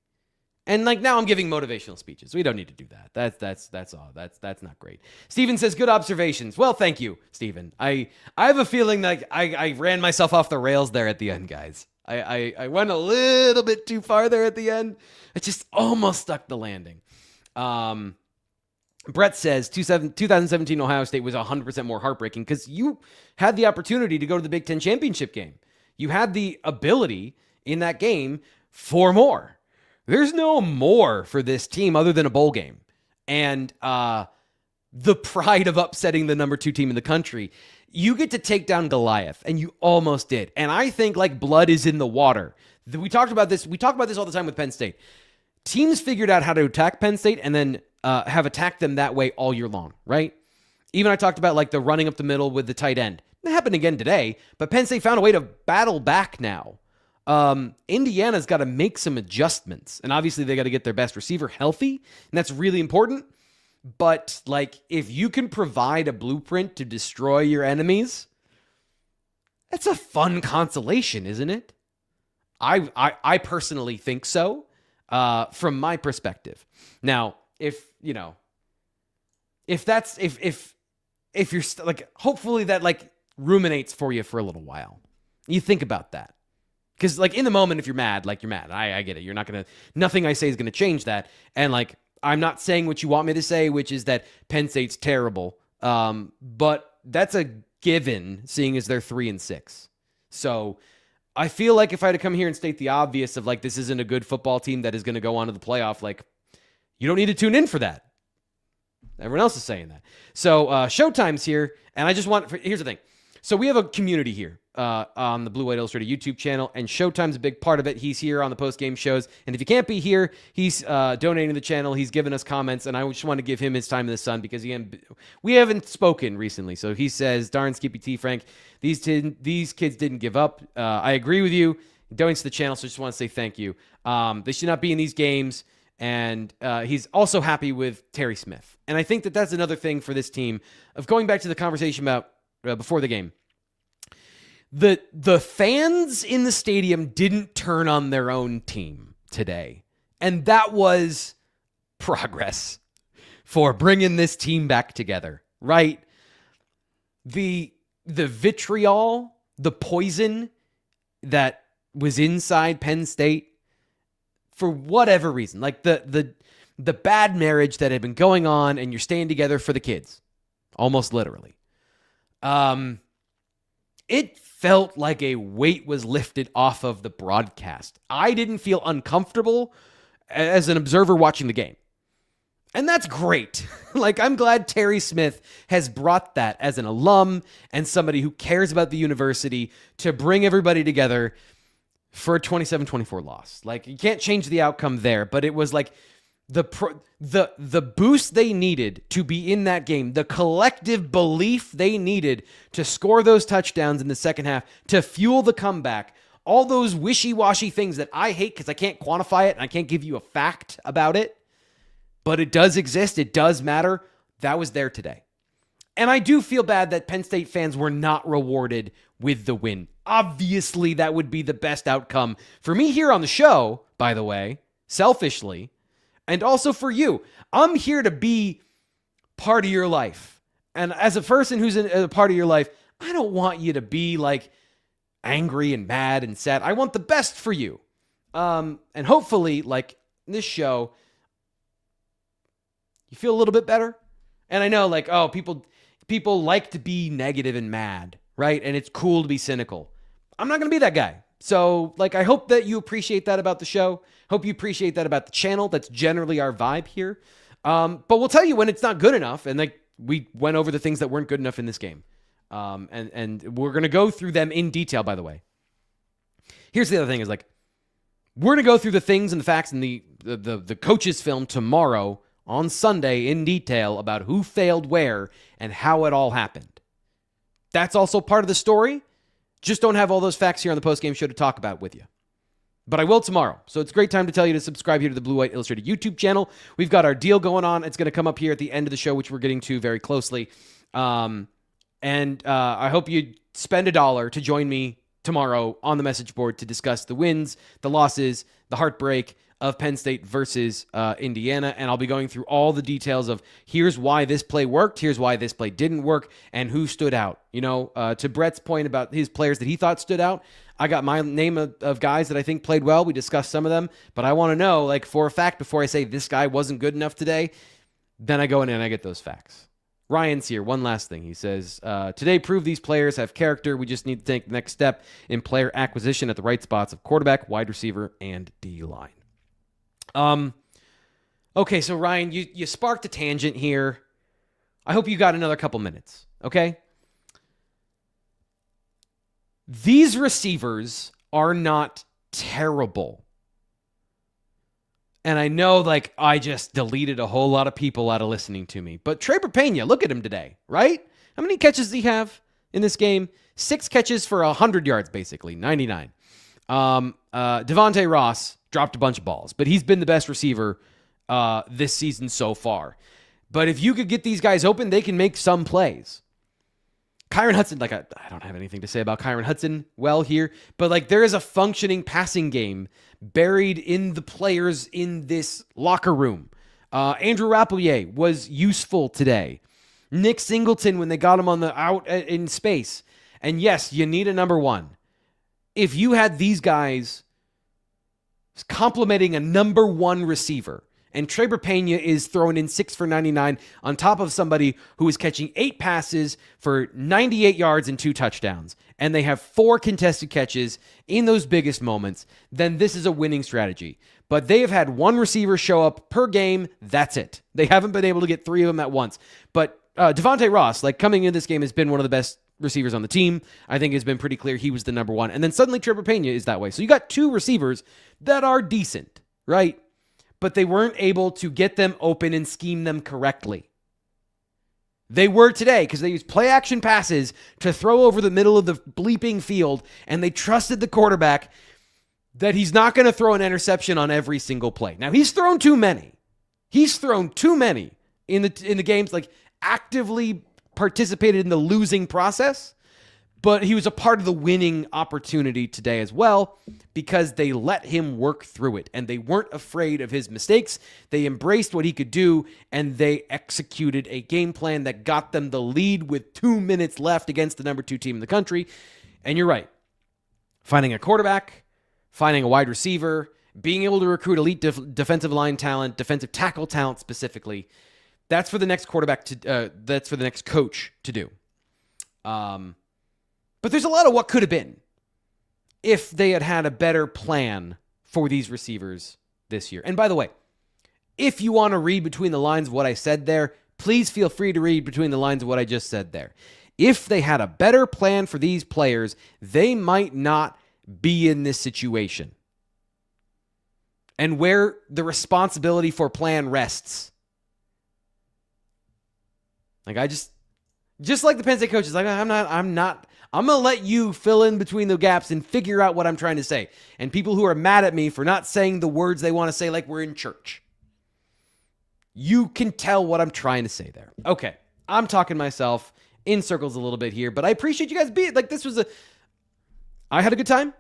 A: And now I'm giving motivational speeches. We don't need to do that. That's all. That's not great. Steven says, good observations. Well, thank you, Steven. I have a feeling I ran myself off the rails there at the end, guys. I went a little bit too far there at the end. I just almost stuck the landing. Brett says 2017 Ohio State was 100% more heartbreaking because you had the opportunity to go to the Big Ten championship game. You had the ability in that game for more. There's no more for this team other than a bowl game. And the pride of upsetting the number 2 team in the country. You get to take down Goliath, and you almost did. And I think like blood is in the water. We talked about this. We talk about this all the time with Penn State. Teams figured out how to attack Penn State and then have attacked them that way all year long, right? Even I talked about like the running up the middle with the tight end. That happened again today, but Penn State found a way to battle back now. Indiana's got to make some adjustments, and obviously they got to get their best receiver healthy, and that's really important. But like, if you can provide a blueprint to destroy your enemies, that's a fun consolation, isn't it? I personally think so, from my perspective. Now, if you're like, hopefully that like ruminates for you for a little while. You think about that. Because like in the moment, if you're mad, like you're mad. I get it. Nothing I say is going to change that. And like, I'm not saying what you want me to say, which is that Penn State's terrible. But that's a given, seeing as they're 3-6. So I feel like if I had to come here and state the obvious of like, this isn't a good football team that is going to go on to the playoff, like, you don't need to tune in for that. Everyone else is saying that. So Showtime's here, and I just here's the thing. So we have a community here on the Blue White Illustrated YouTube channel, and Showtime's a big part of it. He's here on the post-game shows, and if you can't be here, he's donating to the channel. He's given us comments, and I just want to give him his time in the sun because we haven't spoken recently. So he says, darn Skippy T, Frank, these kids didn't give up. I agree with you. He donates to the channel, so I just want to say thank you. They should not be in these games, and he's also happy with Terry Smith. And I think that that's another thing for this team of going back to the conversation about before the game. The fans in the stadium didn't turn on their own team today. And that was progress for bringing this team back together, right? The vitriol, the poison that was inside Penn State, for whatever reason, like the bad marriage that had been going on, and you're staying together for the kids, almost literally. It felt like a weight was lifted off of the broadcast. I didn't feel uncomfortable as an observer watching the game. And that's great. Like, I'm glad Terry Smith has brought that as an alum and somebody who cares about the university to bring everybody together for a 27-24 loss. Like, you can't change the outcome there, but it was like the boost they needed to be in that game, the collective belief they needed to score those touchdowns in the second half to fuel the comeback. All those wishy-washy things that I hate because I can't quantify it and I can't give you a fact about it, but it does exist. It does matter. That was there today. And I do feel bad that Penn State fans were not rewarded with the win. Obviously, that would be the best outcome for me here on the show, by the way, selfishly, and also for you. I'm here to be part of your life. And as a person who's a part of your life, I don't want you to be like angry and mad and sad. I want the best for you. And hopefully, like this show, you feel a little bit better. And I know, like, oh, people like to be negative and mad, right? And it's cool to be cynical. I'm not going to be that guy. So, like, I hope that you appreciate that about the show. Hope you appreciate that about the channel. That's generally our vibe here. But we'll tell you when it's not good enough. And, like, we went over the things that weren't good enough in this game. And we're going to go through them in detail, by the way. Here's the other thing is, like, we're going to go through the things and the facts and the coaches' film tomorrow on Sunday in detail about who failed where and how it all happened. That's also part of the story. Just don't have all those facts here on the postgame show to talk about with you. But I will tomorrow. So it's a great time to tell you to subscribe here to the Blue White Illustrated YouTube channel. We've got our deal going on. It's going to come up here at the end of the show, which we're getting to very closely. And I hope you spend $1 to join me tomorrow on the message board to discuss the wins, the losses, the heartbreak of Penn State versus Indiana, and I'll be going through all the details of here's why this play worked, here's why this play didn't work, and who stood out. You know, to Brett's point about his players that he thought stood out, I got my name of guys that I think played well. We discussed some of them, but I want to know, like, for a fact before I say this guy wasn't good enough today, then I go in and I get those facts. Ryan's here. One last thing. He says, today proved these players have character. We just need to take the next step in player acquisition at the right spots of quarterback, wide receiver, and D-line. Okay, so Ryan, you sparked a tangent here. I hope you got another couple minutes, okay? These receivers are not terrible. And I know, I just deleted a whole lot of people out of listening to me. But Trevor Pena, look at him today, right? How many catches does he have in this game? 6 catches for 100 yards, basically, 99. Devontae Ross dropped a bunch of balls, but he's been the best receiver this season so far. But if you could get these guys open, they can make some plays. Kyron Hudson, I don't have anything to say about Kyron Hudson here, but there is a functioning passing game buried in the players in this locker room. Andrew Rappelier was useful today. Nick Singleton, when they got him on the out in space. And yes, you need a number one. If you had these guys complementing a number one receiver, and Trevor Pena is throwing in 6 for 99 on top of somebody who is catching 8 passes for 98 yards and 2 touchdowns, and they have 4 contested catches in those biggest moments, then this is a winning strategy. But they have had 1 receiver show up per game. That's it. They haven't been able to get 3 of them at once. But Devontae Ross, coming into this game, has been one of the best receivers on the team. I think it's been pretty clear he was the number one. And then suddenly Trevor Pena is that way. So you got 2 receivers that are decent, right? But they weren't able to get them open and scheme them correctly. They were today because they used play action passes to throw over the middle of the bleeping field, and they trusted the quarterback that he's not going to throw an interception on every single play. Now, he's thrown too many. He's thrown too many in the games, actively participated in the losing process. But he was a part of the winning opportunity today as well because they let him work through it and they weren't afraid of his mistakes. They embraced what he could do and they executed a game plan that got them the lead with 2 minutes left against the number 2 team in the country. And you're right. Finding a quarterback, finding a wide receiver, being able to recruit elite defensive line talent, defensive tackle talent specifically, that's for the next quarterback that's for the next coach to do. But there's a lot of what could have been if they had had a better plan for these receivers this year. And by the way, if you want to read between the lines of what I said there, please feel free to read between the lines of what I just said there. If they had a better plan for these players, they might not be in this situation. And where the responsibility for plan rests. I just like the Penn State coaches, I'm going to let you fill in between the gaps and figure out what I'm trying to say. And people who are mad at me for not saying the words they want to say we're in church. You can tell what I'm trying to say there. Okay, I'm talking myself in circles a little bit here, but I appreciate you guys being, I had a good time,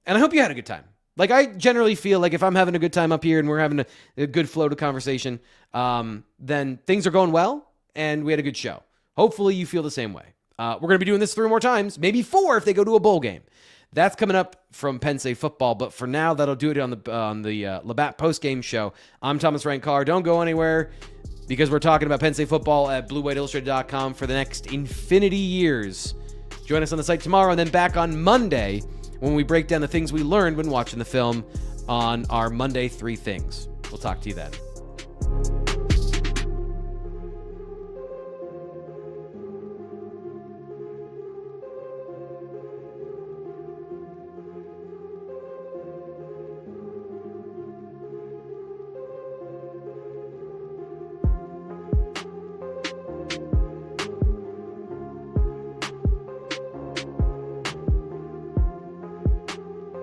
A: and I hope you had a good time. I generally feel if I'm having a good time up here and we're having a good flow to conversation, then things are going well, and we had a good show. Hopefully you feel the same way. We're going to be doing this 3 more times, maybe 4 if they go to a bowl game. That's coming up from Penn State football, but for now, that'll do it on the LaBatt postgame show. I'm Thomas Ryan Carr. Don't go anywhere because we're talking about Penn State football at BlueWhiteIllustrated.com for the next infinity years. Join us on the site tomorrow and then back on Monday when we break down the things we learned when watching the film on our Monday 3 Things. We'll talk to you then.